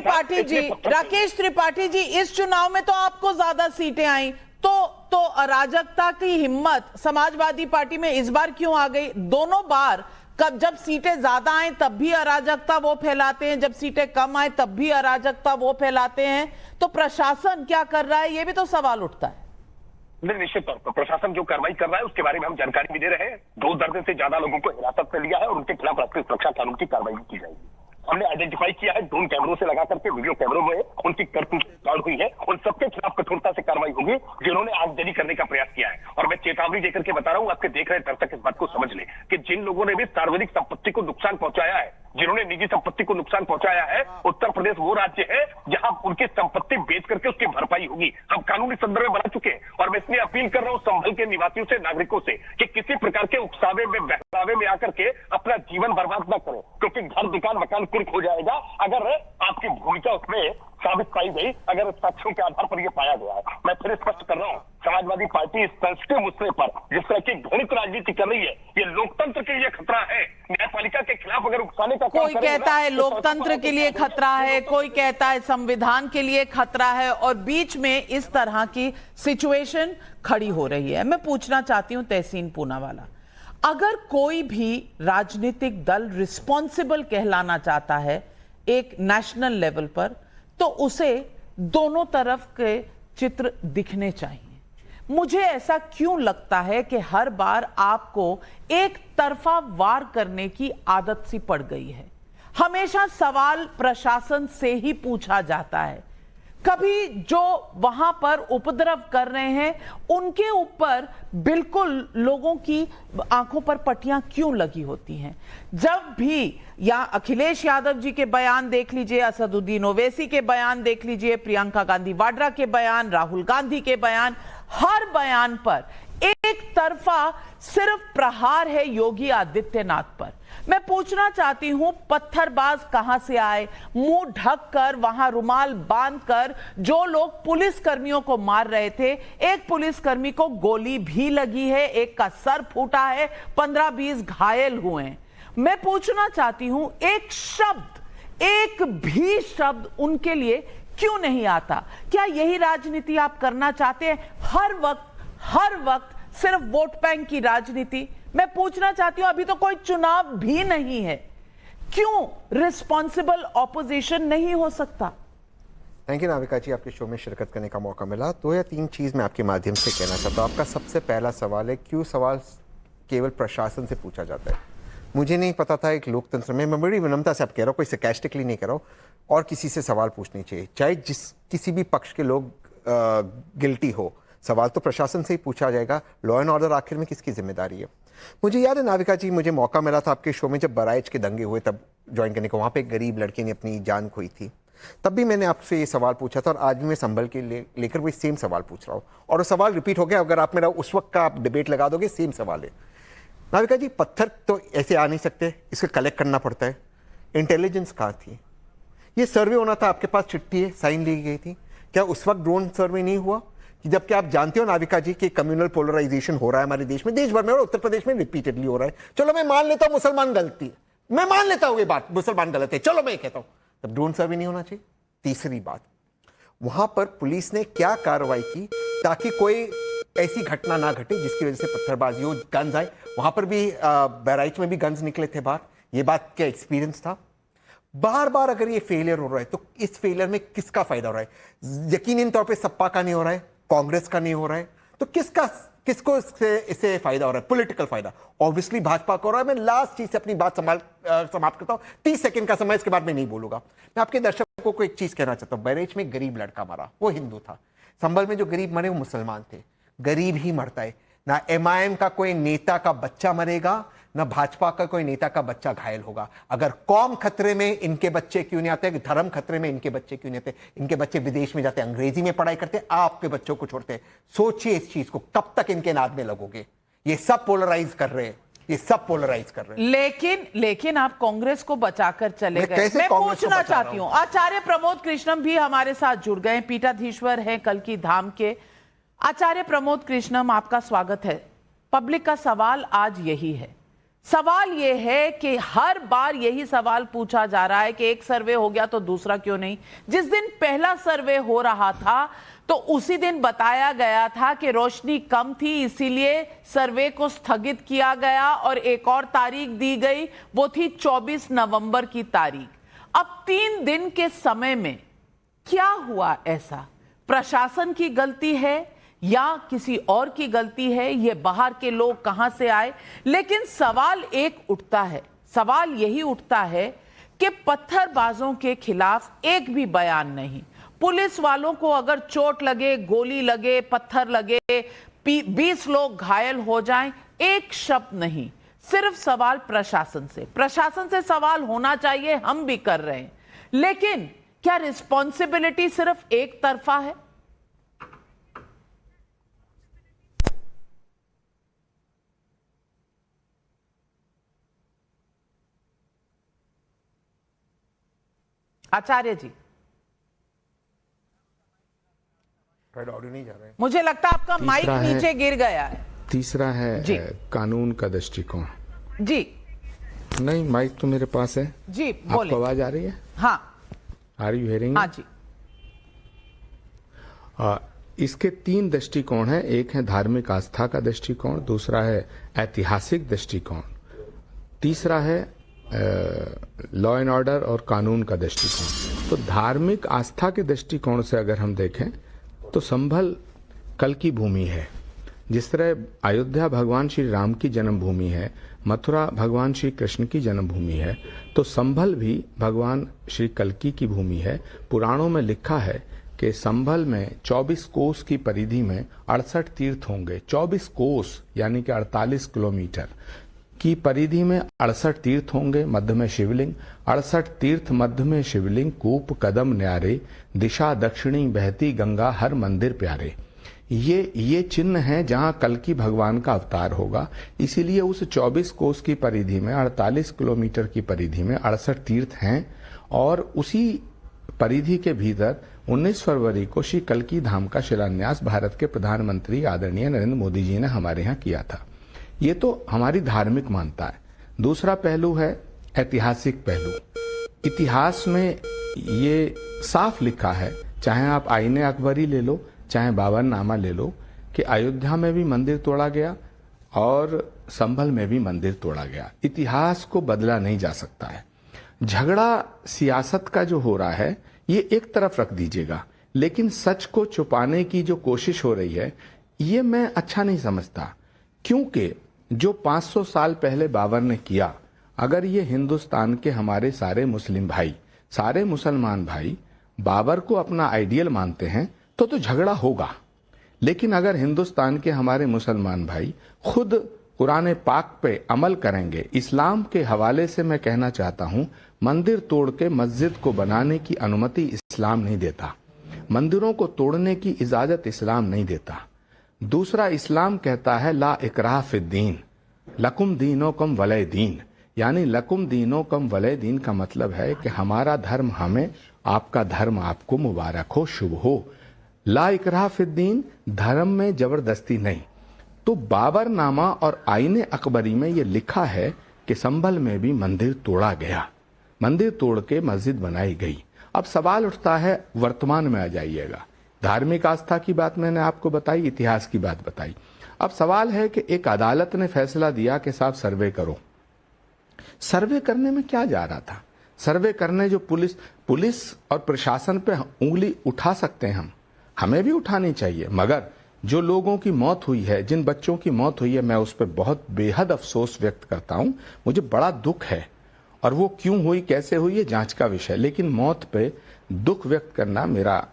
राकेश त्रिपाठी जी, इस चुनाव में तो आपको ज्यादा सीटें आई, तो अराजकता की हिम्मत समाजवादी पार्टी में इस बार क्यों आ गई? दोनों बार कब जब सीटें ज्यादा आए तब भी अराजकता वो फैलाते हैं, जब सीटें कम आए तब भी अराजकता वो फैलाते हैं, तो प्रशासन क्या कर रहा है ये भी तो सवाल उठता है। निश्चित तौर पर प्रशासन जो कार्रवाई कर रहा है उसके बारे में हम जानकारी भी दे रहे हैं। 2 दर्जन से ज्यादा लोगों को हिरासत में लिया है और उनके खिलाफ राष्ट्रीय सुरक्षा कानून की कार्रवाई की जाएगी। हमने आइडेंटिफाई किया है, ड्रोन कैमरों से लगा करके वीडियो कैमरों में उनकी करतूत रिकॉर्ड हुई है, उन सबके खिलाफ कठोरता से कार्रवाई होगी जिन्होंने आगजनी करने का प्रयास किया है। और मैं चेतावनी देकर के बता रहा हूं, आपके देख रहे दर्शक इस बात को समझ ले कि जिन लोगों ने भी सार्वजनिक संपत्ति को नुकसान पहुंचाया है, जिन्होंने निजी संपत्ति को नुकसान पहुंचाया है, उत्तर प्रदेश वो राज्य है जहां उनकी संपत्ति बेच करके उसकी भरपाई होगी। हम कानूनी संदर्भ में बना चुके हैं, और मैं इसलिए अपील कर रहा हूं संभल के निवासियों से, नागरिकों से कि किसी प्रकार के उकसावे में बहला पछतावे में आकर के अपना जीवन बर्बाद न करें, क्योंकि घर दुकान मकान कुर्क हो जाएगा अगर आपकी भूमिका उसमें साबित पाई गई, अगर साक्ष्यों के आधार पर यह पाया गया है। मैं फिर स्पष्ट कर रहा हूं, समाजवादी पार्टी इस सेंसिटिव मुद्दे पर जिस तरह की घृणित राजनीति कर रही है, ये लोकतंत्र के लिए खतरा है। न्यायपालिका के खिलाफ अगर उकसाने का कोई कहता है लोकतंत्र के लिए खतरा है, कोई कहता है संविधान के लिए खतरा है, और बीच में इस तरह की सिचुएशन खड़ी हो रही है। मैं पूछना चाहती हूं तहसीन पूनावाला, अगर कोई भी राजनीतिक दल रिस्पॉन्सिबल कहलाना चाहता है एक नेशनल लेवल पर, तो उसे दोनों तरफ के चित्र दिखने चाहिए। मुझे ऐसा क्यों लगता है कि हर बार आपको एक तरफा वार करने की आदत सी पड़ गई है? हमेशा सवाल प्रशासन से ही पूछा जाता है, कभी जो वहां पर उपद्रव कर रहे हैं उनके ऊपर बिल्कुल लोगों की आंखों पर पट्टियां क्यों लगी होती हैं? जब भी या अखिलेश यादव जी के बयान देख लीजिए, असदुद्दीन ओवैसी के बयान देख लीजिए, प्रियंका गांधी वाड्रा के बयान, राहुल गांधी के बयान, हर बयान पर एक तरफा सिर्फ प्रहार है योगी आदित्यनाथ पर। मैं पूछना चाहती हूं, पत्थरबाज कहां से आए? मुंह ढककर, वहां रुमाल बांधकर जो लोग पुलिस कर्मियों को मार रहे थे, एक पुलिसकर्मी को गोली भी लगी है, एक का सर फूटा है, 15-20 घायल हुए हैं। मैं पूछना चाहती हूं, एक शब्द, एक भी शब्द उनके लिए क्यों नहीं आता? क्या यही राजनीति आप करना चाहते हैं? हर वक्त सिर्फ वोट बैंक की राजनीति? मैं पूछना चाहती हूं, अभी तो कोई चुनाव भी नहीं है, क्यों रिस्पॉन्सिबल ऑपोजिशन नहीं हो सकता? थैंक यू नाविका जी, आपके शो में शिरकत करने का मौका मिला। 2 या 3 चीज़ मैं आपके माध्यम से कहना चाहता हूँ। आपका सबसे पहला सवाल है, क्यों सवाल केवल प्रशासन से पूछा जाता है? मुझे नहीं पता था एक लोकतंत्र में, मैं बड़ी विनम्रता से आप कह रहा हूँ, कोई सरकास्टिकली नहीं कह रहा हूँ, और किसी से सवाल पूछने चाहिए, चाहे किसी भी पक्ष के लोग गिल्टी हो, सवाल तो प्रशासन से ही पूछा जाएगा। लॉ एंड ऑर्डर आखिर में किसकी जिम्मेदारी है? मुझे याद है नाविका जी, मुझे मौका मिला था आपके शो में जब बराइच के दंगे हुए तब ज्वाइन करने को। वहाँ पे एक गरीब लड़के ने अपनी जान खोई थी, तब भी मैंने आपसे ये सवाल पूछा था, और आज भी मैं संभल के लेकर वही सेम सवाल पूछ रहा हूँ, और वो सवाल रिपीट हो गया। अगर आप मेरा उस वक्त का आप डिबेट लगा दोगे, सेम सवाल है। नाविका जी, पत्थर तो ऐसे आ नहीं सकते, इसको कलेक्ट करना पड़ता है। इंटेलिजेंस कहाँ थी? ये सर्वे होना था, आपके पास चिट्ठी है, साइन ली गई थी, क्या उस वक्त ड्रोन सर्वे नहीं हुआ? कि जबकि आप जानते हो नाविका जी कि कम्युनल पोलराइजेशन हो रहा है हमारे देश में, देश भर में, और उत्तर प्रदेश में रिपीटेडली हो रहा है। चलो मैं मान लेता हूं मुसलमान गलती है, मैं मान लेता हूं ये बात, मुसलमान गलत है, चलो मैं कहता हूं, तब ड्रोन सर्वे नहीं होना चाहिए। तीसरी बात, वहां पर पुलिस ने क्या कार्रवाई की ताकि कोई ऐसी घटना ना घटे जिसकी वजह से पत्थरबाजी हो, गन्स आए? वहां पर भी बहराइच में भी गन्स निकले थे बाहर, ये बात क्या एक्सपीरियंस था? बार बार अगर ये फेलियर हो रहा है तो इस फेलियर में किसका फायदा हो रहा है? यकीनी तौर पे सपा का नहीं हो रहा है, कांग्रेस का नहीं हो रहा है, तो किसको इससे फायदा हो रहा है? पॉलिटिकल फायदा ऑब्वियसली भाजपा को हो रहा है। मैं लास्ट चीज से अपनी बात समाप्त करता हूं, 30 सेकंड का समय, इसके बाद मैं नहीं बोलूंगा। मैं आपके दर्शकों को एक चीज कहना चाहता हूं, बहराइच में गरीब लड़का मरा, वो हिंदू था। संभल में जो गरीब मरे वो मुसलमान थे। गरीब ही मरता है, ना एमआईएम का कोई नेता का बच्चा मरेगा, ना भाजपा का कोई नेता का बच्चा घायल होगा। अगर कौम खतरे में, इनके बच्चे क्यों नहीं आते? धर्म खतरे में, इनके बच्चे क्यों नहीं आते? इनके बच्चे विदेश में जाते, अंग्रेजी में पढ़ाई करते, आपके बच्चों को छोड़ते। सोचिए इस चीज को, कब तक इनके नाद में लगोगे? ये सब पोलराइज कर रहे हैं, ये सब पोलराइज कर रहे हैं। लेकिन आप कांग्रेस को बचाकर चले गए। मैं पूछना चाहती हूं, आचार्य प्रमोद कृष्णम भी हमारे साथ जुड़ गए, पीठाधीश्वर हैं कल की धाम के। आचार्य प्रमोद कृष्णम, आपका स्वागत है। पब्लिक का सवाल आज यही है, सवाल यह है कि हर बार यही सवाल पूछा जा रहा है कि एक सर्वे हो गया तो दूसरा क्यों नहीं? जिस दिन पहला सर्वे हो रहा था तो उसी दिन बताया गया था कि रोशनी कम थी, इसीलिए सर्वे को स्थगित किया गया और एक और तारीख दी गई, वो थी 24 नवंबर की तारीख। अब 3 दिन के समय में क्या हुआ? ऐसा प्रशासन की गलती है या किसी और की गलती है? ये बाहर के लोग कहां से आए? लेकिन सवाल एक उठता है, सवाल यही उठता है कि पत्थरबाजों के खिलाफ एक भी बयान नहीं। पुलिस वालों को अगर चोट लगे, गोली लगे, पत्थर लगे, 20 लोग घायल हो जाएं, एक शब्द नहीं। सिर्फ सवाल प्रशासन से सवाल होना चाहिए, हम भी कर रहे हैं, लेकिन क्या रिस्पॉन्सिबिलिटी सिर्फ एक तरफा है? आचार्य जी, ऑडियो नहीं जा रहा है। मुझे लगता है आपका माइक नीचे गिर गया है। तीसरा है कानून का दृष्टिकोण। जी नहीं, माइक तो मेरे पास है जी, आपको बोले। आवाज आ रही है? हाँ, आर यू हियरिंग? हाँ जी। इसके 3 दृष्टिकोण हैं। एक है धार्मिक आस्था का दृष्टिकोण, दूसरा है ऐतिहासिक दृष्टिकोण, तीसरा है लॉ एंड ऑर्डर और कानून का दृष्टिकोण। तो धार्मिक आस्था के दृष्टिकोण से अगर हम देखें तो संभल कल की भूमि है। जिस तरह अयोध्या भगवान श्री राम की जन्मभूमि है, मथुरा भगवान श्री कृष्ण की जन्मभूमि है, तो संभल भी भगवान श्री कल्की की भूमि है। पुराणों में लिखा है कि संभल में 24 कोस की परिधि में 68 तीर्थ होंगे। 24 कोस यानी कि 48 किलोमीटर की परिधि में 68 तीर्थ होंगे, मध्य में शिवलिंग। 68 तीर्थ मध्य में शिवलिंग, कूप कदम न्यारे, दिशा दक्षिणी बहती गंगा, हर मंदिर प्यारे। ये चिन्ह है जहां कल्की भगवान का अवतार होगा। इसीलिए उस 24 कोस की परिधि में 48 किलोमीटर की परिधि में 68 तीर्थ हैं और उसी परिधि के भीतर 19 फरवरी को श्री कल्की धाम का शिलान्यास भारत के प्रधानमंत्री आदरणीय नरेंद्र मोदी जी ने हमारे यहाँ किया था। ये तो हमारी धार्मिक मान्यता है। दूसरा पहलू है ऐतिहासिक पहलू। इतिहास में ये साफ लिखा है, चाहे आप आईने अकबरी ले लो, चाहे बाबरनामा ले लो, कि अयोध्या में भी मंदिर तोड़ा गया और संभल में भी मंदिर तोड़ा गया। इतिहास को बदला नहीं जा सकता है। झगड़ा सियासत का जो हो रहा है ये एक तरफ रख दीजिएगा, लेकिन सच को छुपाने की जो कोशिश हो रही है ये मैं अच्छा नहीं समझता। क्योंकि जो 500 साल पहले बाबर ने किया, अगर ये हिंदुस्तान के हमारे सारे मुस्लिम भाई, सारे मुसलमान भाई बाबर को अपना आइडियल मानते हैं तो झगड़ा होगा। लेकिन अगर हिंदुस्तान के हमारे मुसलमान भाई खुद कुरान पाक पे अमल करेंगे, इस्लाम के हवाले से मैं कहना चाहता हूं, मंदिर तोड़ के मस्जिद को बनाने की अनुमति इस्लाम नहीं देता। मंदिरों को तोड़ने की इजाजत इस्लाम नहीं देता। दूसरा, इस्लाम कहता है ला इकराह फिद्दीन, लकुम दीनोकम वलय दीन, यानी लकुम दीनोकम वलय दीन का मतलब है कि हमारा धर्म हमें, आपका धर्म आपको, मुबारक हो, शुभ हो। ला इकराह फिद्दीन, धर्म में जबरदस्ती नहीं। तो बाबरनामा और आईने अकबरी में ये लिखा है कि संभल में भी मंदिर तोड़ा गया, मंदिर तोड़ के मस्जिद बनाई गई। अब सवाल उठता है, वर्तमान में आ जाइएगा। धार्मिक आस्था की बात मैंने आपको बताई, इतिहास की बात बताई। अब सवाल है कि एक अदालत ने फैसला दिया कि साहब सर्वे करो। सर्वे करने में क्या जा रहा था? सर्वे करने जो पुलिस और प्रशासन पे उंगली उठा सकते हैं, हमें भी उठानी चाहिए। मगर जो लोगों की मौत हुई है, जिन बच्चों की मौत हुई है, मैं उस पर बहुत बेहद अफसोस व्यक्त करता हूं। मुझे बड़ा दुख है, और वो क्यों हुई, कैसे हुई, ये जांच का विषय। लेकिन मौत पे दुख व्यक्त करना मेरा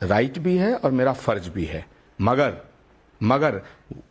राइट भी है और मेरा फर्ज भी है। मगर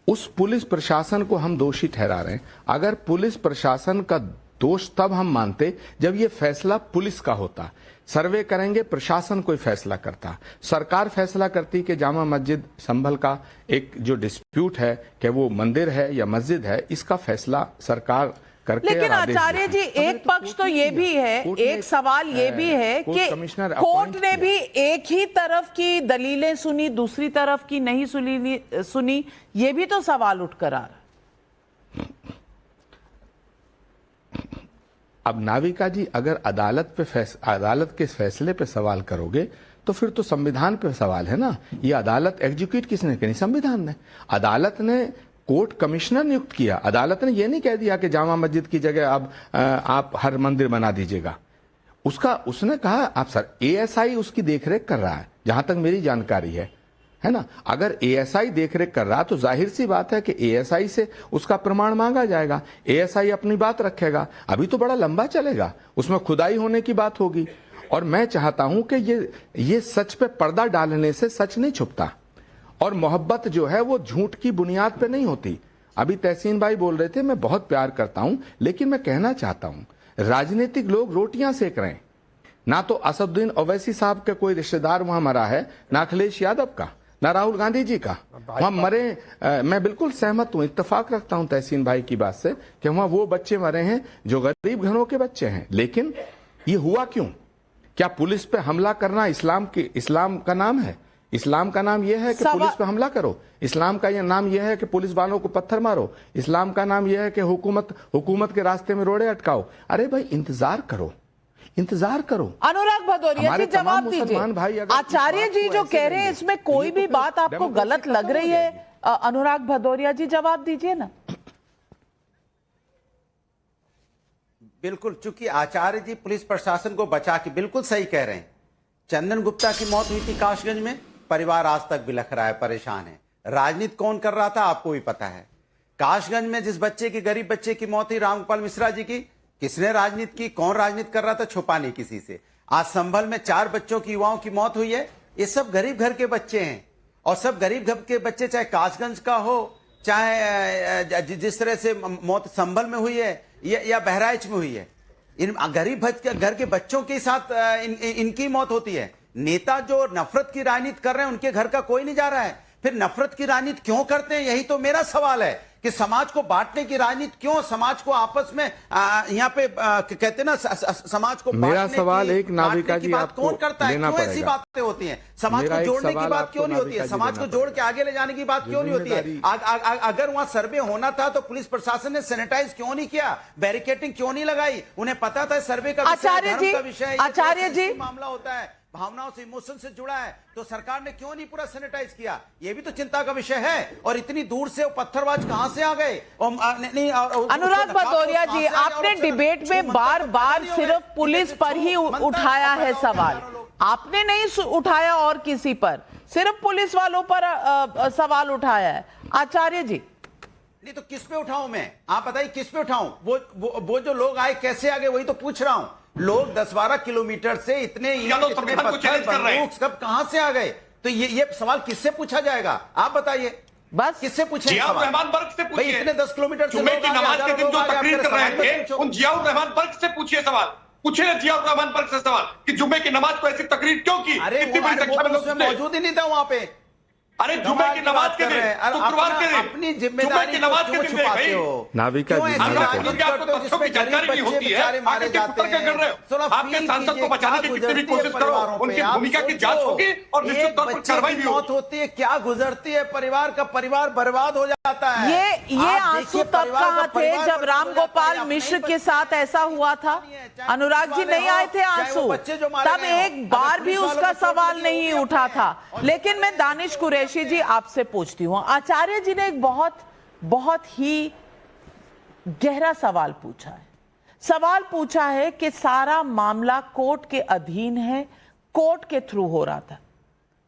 उस पुलिस प्रशासन को हम दोषी ठहरा रहे हैं। अगर पुलिस प्रशासन का दोष तब हम मानते जब ये फैसला पुलिस का होता। सर्वे करेंगे, प्रशासन कोई फैसला करता, सरकार फैसला करती कि जामा मस्जिद संभल का एक जो डिस्प्यूट है कि वो मंदिर है या मस्जिद है, इसका फैसला सरकार करके। लेकिन आचार्य जी, एक पक्ष तो ये भी है, एक सवाल ये भी है कि कोर्ट ने भी एक ही तरफ की दलीलें सुनी, दूसरी तरफ की नहीं सुनी, ये भी तो सवाल उठकर आ रहा है। अब नाविका जी, अगर अदालत के फैसले पे सवाल करोगे तो फिर तो संविधान पे सवाल है ना। ये अदालत एग्जीक्यूट किसने करी? संविधान ने। अदालत ने कोर्ट कमिश्नर नियुक्त किया। अदालत ने ये नहीं कह दिया कि जामा मस्जिद की जगह अब आप हर मंदिर बना दीजिएगा। उसने कहा आप सर, एएसआई उसकी देखरेख कर रहा है, जहां तक मेरी जानकारी है ना। अगर एएसआई देखरेख कर रहा तो जाहिर सी बात है कि एएसआई से उसका प्रमाण मांगा जाएगा, एएसआई अपनी बात रखेगा। अभी तो बड़ा लंबा चलेगा, उसमें खुदाई होने की बात होगी। और मैं चाहता हूं कि ये सच पे पर्दा डालने से सच नहीं छुपता, और मोहब्बत जो है वो झूठ की बुनियाद पे नहीं होती। अभी तहसीन भाई बोल रहे थे, मैं बहुत प्यार करता हूं, लेकिन मैं कहना चाहता हूं राजनीतिक लोग रोटियां सेक रहे हैं। ना तो असदुद्दीन ओवैसी साहब का कोई रिश्तेदार वहां मरा है, ना अखिलेश यादव का, ना राहुल गांधी जी का वहां मरे। मैं बिल्कुल सहमत हूं, इत्तेफाक रखता हूं तहसीन भाई की बात से कि वहां वो बच्चे मरे हैं जो गरीब घरों के बच्चे हैं। लेकिन ये हुआ क्यों? क्या पुलिस पे हमला करना इस्लाम का नाम है? इस्लाम का नाम यह है कि पुलिस पे हमला करो। इस्लाम का यह नाम यह है कि पुलिस वालों को पत्थर मारो। इस्लाम का नाम यह है कि हुकूमत के रास्ते में रोड़े अटकाओ। अरे भाई इंतजार करो, इंतजार करो। अनुराग भदौरिया जी जवाब दीजिए। आचार्य जी जो कह रहे हैं इसमें कोई भी बात आपको गलत लग रही है? अनुराग भदौरिया जी जवाब दीजिए ना। बिल्कुल, चूंकि आचार्य जी पुलिस प्रशासन को बचा के बिल्कुल सही कह रहे हैं। चंदन गुप्ता की मौत हुई थी काशगंज में, परिवार आज तक बिलख रहा है, परेशान है। राजनीति कौन कर रहा था आपको भी पता है। काशगंज में जिस बच्चे की, गरीब बच्चे की मौत हुई रामगोपाल मिश्रा जी की, किसने राजनीति की, कौन राजनीति कर रहा था? छुपा नहीं किसी से। आज संभल में 4 बच्चों की, युवाओं की मौत हुई है। ये सब गरीब घर के बच्चे हैं, और सब गरीब घर के बच्चे, चाहे कासगंज का हो, चाहे जिस तरह से मौत संभल में हुई है या बहराइच में हुई है, इन गरीब घर के बच्चों के साथ इनकी मौत होती है। नेता जो नफरत की राजनीति कर रहे हैं उनके घर का कोई नहीं जा रहा है। फिर नफरत की राजनीति क्यों करते हैं? यही तो मेरा सवाल है कि समाज को बांटने की राजनीति क्यों, समाज को आपस में यहाँ पे कहते ना, समाज को मेरा सवाल एक नाविका जी बात आपको कौन करता है? क्यों ऐसी बातें होती हैं? समाज को जोड़ने की बात क्यों नहीं होती है? समाज को जोड़ के आगे ले जाने की बात क्यों नहीं होती है? अगर वहां सर्वे होना था तो पुलिस प्रशासन ने सैनिटाइज क्यों नहीं किया, बैरिकेडिंग क्यों नहीं लगाई? उन्हें पता था सर्वे का विषय, आचार्य जी मामला होता है, भावनाओं से, इमोशन से जुड़ा है, तो सरकार ने क्यों नहीं पूरा सैनिटाइज किया? ये भी तो चिंता का विषय है। और इतनी दूर से वो पत्थरबाज कहां से आ गए? अनुराग भदौरिया जी, आपने डिबेट में बार बार सिर्फ पुलिस पर ही उठाया है सवाल, आपने नहीं उठाया और किसी पर, सिर्फ पुलिस वालों पर सवाल उठाया है। आचार्य जी नहीं तो किस पे उठाऊं मैं? आप बताइए किस पे उठाऊं? वो जो लोग आए कैसे आ गए, वही तो पूछ रहा हूं। लोग 10-12 किलोमीटर से इतने सब कहां से आ गए? तो ये सवाल किससे पूछा जाएगा? आप बताइए, बस किससे पूछे? जियाउर रहमान बर्ग से पूछिए। इतने 10 किलोमीटर से जुम्मे की नमाज के दिन जो तकरीर कर रहे थे, उन जियाउर रहमान बर्ग से पूछिए सवाल। पूछिए जियाउर रहमान बर्ग से सवाल कि जुम्मे की नमाज को ऐसी तकरीर क्यों की? अरे मौजूद ही नहीं था वहां पे। अरे जुम्मे की नमाज के दिन, शुक्रवार के दिन, अपनी जिम्मेदारी की नमाज के दिन छुपाते हो नाविका जी, आपको तथ्यों की जानकारी नहीं होती है, आगे के पुत्र क्या कर रहे हो? आपके सांसद को बचाने की कितनी भी कोशिश करो, उनकी भूमिका की जांच होगी और निश्चित तौर पर कार्रवाई भी मौत होती है, क्या गुजरती है परिवार का, परिवार बर्बाद हो जाता है। ये आंसू तब कहां थे जब रामगोपाल मिश्र के साथ ऐसा हुआ था? अनुराग जी नहीं आए थे आंसू, तब एक बार भी उसका सवाल नहीं उठा था। लेकिन मैं दानिश कुरैशी जी आपसे पूछती हूं, आचार्य जी ने एक बहुत ही गहरा सवाल पूछा है। सवाल पूछा है कि सारा मामला कोर्ट के अधीन है, कोर्ट के थ्रू हो रहा था।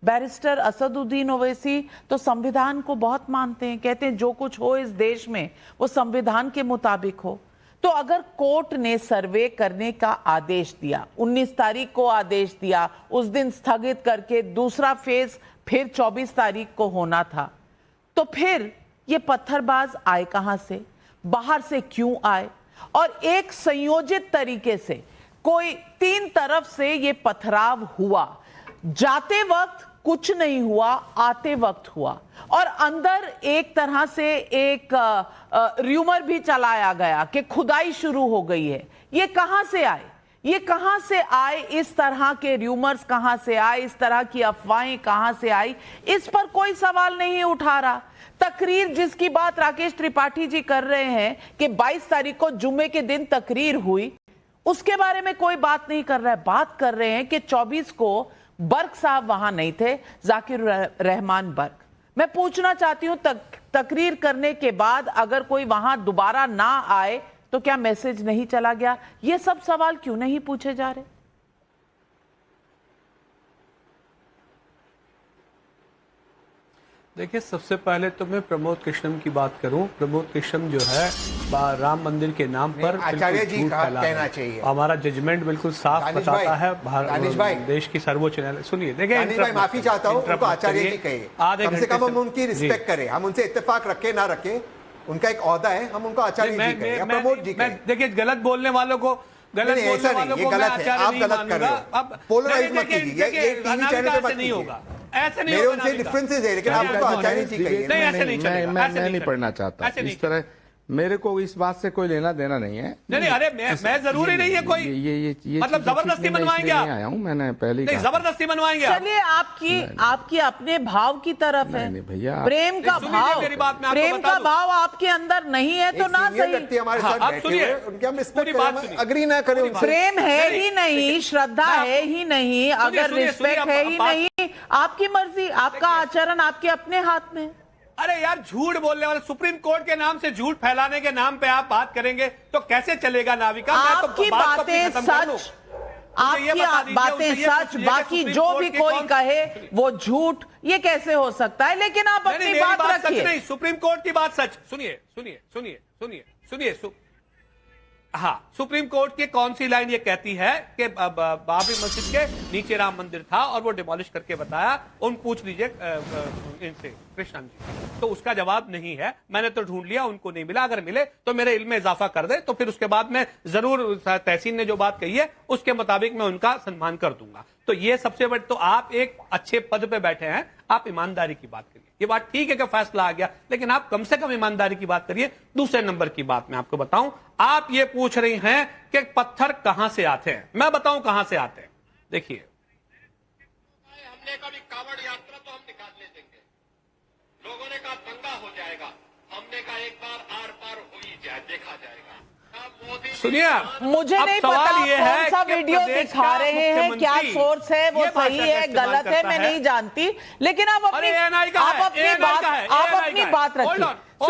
बैरिस्टर असदुद्दीन ओवैसी तो संविधान को बहुत मानते हैं, कहते हैं जो कुछ हो इस देश में वो संविधान के मुताबिक हो। तो अगर कोर्ट ने सर्वे करने का आदेश दिया, 19 तारीख को आदेश दिया, उस दिन स्थगित करके दूसरा फेज फिर 24 तारीख को होना था, तो फिर ये पत्थरबाज आए कहां से, बाहर से क्यों आए? और एक संयोजित तरीके से कोई 3 तरफ से ये पथराव हुआ। जाते वक्त कुछ नहीं हुआ, आते वक्त हुआ, और अंदर एक तरह से एक र्यूमर भी चलाया गया कि खुदाई शुरू हो गई है। ये कहां से आए? ये कहां से आए? इस तरह के र्यूमर्स कहां से आए? इस तरह की अफवाहें कहां से आई? इस पर कोई सवाल नहीं उठा रहा। तकरीर जिसकी बात राकेश त्रिपाठी जी कर रहे हैं कि 22 तारीख को जुम्मे के दिन तकरीर हुई, उसके बारे में कोई बात नहीं कर रहा है। बात कर रहे हैं कि 24 को बर्ग साहब वहां नहीं थे, जाकिर रहमान बर्ग। मैं पूछना चाहती हूं, तकरीर करने के बाद अगर कोई वहां दोबारा ना आए तो क्या मैसेज नहीं चला गया? ये सब सवाल क्यों नहीं पूछे जा रहे? देखिए, सबसे पहले तो मैं प्रमोद कृष्णम की बात करूं। प्रमोद कृष्णम जो है राम मंदिर के नाम पर आचार्य जी का कहना चाहिए, हमारा जजमेंट बिल्कुल साफ बताता है। देश की सर्वोच्च न्यायालय, सुनिए, देखिए माफी चाहता हूँ, आचार्य जी कहिए, कम से कम हम उनकी रिस्पेक्ट करें, हम उनसे इत्तेफाक रखे ना रखें, उनका एक ओहदा है, हम उनको आचार्य जी कहें या प्रमोद जी कहें। देखिए, गलत बोलने वालों को ऐसा नहीं, ये गलत है, आप गलत कर रहे हो। अब पोलराइज मत कीजिए, ये टीवी चैनल पे मत कीजिए। ऐसे नहीं, मेरे उनसे डिफरेंसेस है, लेकिन आपको आचार्य जी कहिए। नहीं, ऐसे नहीं चलेगा, मैं नहीं पढ़ना चाहता इस तरह। मेरे को इस बात से कोई लेना देना नहीं है। नहीं, अरे मैं जरूरी नहीं है कोई, ये मतलब जबरदस्ती बनवाएंगे आप? आया हूँ मैंने पहले नहीं, जबरदस्ती बनवाएंगे आप? चलिए, आपकी अपने भाव की तरफ है, नहीं भैया, प्रेम का भाव, मेरी बात मैं आपको प्रेम बता का दूं। भाव आपके अंदर नहीं है तो ना सही। हमारे साथ आप बैठे सुनिए, हुए हैं, उनके हम पूरी बात रिस्पेक्ट सुनिए। अग्री ना करें उनसे। प्रेम है ही नहीं, श्रद्धा है ही नहीं, अगर सुनिए, रिस्पेक्ट है ही नहीं, आपकी मर्जी, आपका आचरण आपके अपने हाथ में। अरे यार, झूठ बोलने वाले, सुप्रीम कोर्ट के नाम से झूठ फैलाने के नाम पे आप बात करेंगे तो कैसे चलेगा नाविका? मैं तो आपकी बात को अपनी बातें खत्म कर दूं। सच, मुझे ये बता आपकी दीजिए, बातें उनसे ये सच, पूछिए कि बाकी सुप्रीम जो कोर्ट भी के कोई कौन- कहे वो झूठ, ये कैसे हो सकता है? लेकिन आप नहीं, अपनी मेरी बात बात सच रखिए। नहीं, सुप्रीम कोर्ट की बात सच। सुनिए सुनिए सुनिए सुनिए सुनिए हाँ, सुप्रीम कोर्ट की कौन सी लाइन ये कहती है कि बाबरी मस्जिद के नीचे राम मंदिर था और वो डिमोलिश करके बताया? उन पूछ लीजिए इनसे, कृष्णन जी, तो उसका जवाब नहीं है। मैंने तो ढूंढ लिया, उनको नहीं मिला। अगर मिले तो मेरे इल्म में इजाफा कर दे, तो फिर उसके बाद मैं जरूर तहसीन ने जो बात कही है उसके मुताबिक मैं उनका सम्मान कर दूंगा। तो ये सबसे बड़ी, तो आप एक अच्छे पद पे बैठे हैं, आप ईमानदारी की बात करिए। ये बात ठीक है कि फैसला आ गया, लेकिन आप कम से कम ईमानदारी की बात करिए। दूसरे नंबर की बात मैं आपको बताऊं, आप ये पूछ रही हैं कि पत्थर कहां से आते हैं। मैं बताऊं कहां से आते हैं। देखिए, हमने कभी कावड़ यात्रा तो हम निकालने देंगे, लोगों ने कहा दंगा हो जाएगा, हमने कहा एक बार आर पार हो ही जाए, देखा जाएगा। सुनिए, मुझे नहीं पता कौन सा वीडियो दिखा रहे हैं, क्या सोर्स है, वो सही है गलत है मैं नहीं जानती, लेकिन आप अपनी बात रखिए।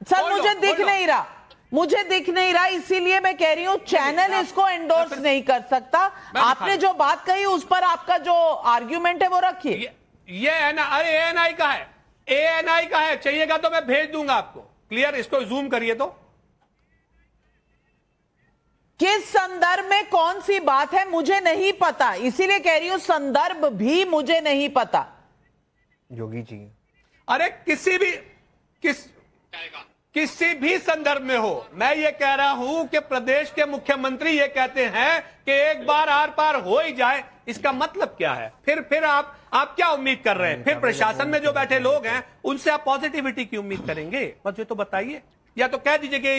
सर मुझे दिख नहीं रहा, मुझे दिख नहीं रहा, इसीलिए मैं कह रही हूँ चैनल इसको एंडोर्स नहीं कर सकता। आपने जो बात कही उस पर आपका जो आर्ग्यूमेंट है वो रखिए। ये अरे एएनआई का है, एएनआई का है, चाहिएगा तो मैं भेज दूंगा आपको। क्लियर, इसको जूम करिए तो। किस संदर्भ में कौन सी बात है मुझे नहीं पता, इसीलिए कह रही हूं संदर्भ भी मुझे नहीं पता। योगी जी, अरे किसी भी संदर्भ में हो, मैं ये कह रहा हूं कि प्रदेश के मुख्यमंत्री ये कहते हैं कि एक बार आर पार हो ही जाए, इसका मतलब क्या है? फिर आप क्या उम्मीद कर रहे हैं? फिर प्रशासन में जो बैठे लोग हैं उनसे आप पॉजिटिविटी की उम्मीद करेंगे? मुझे तो बताइए, या तो कह दीजिए कि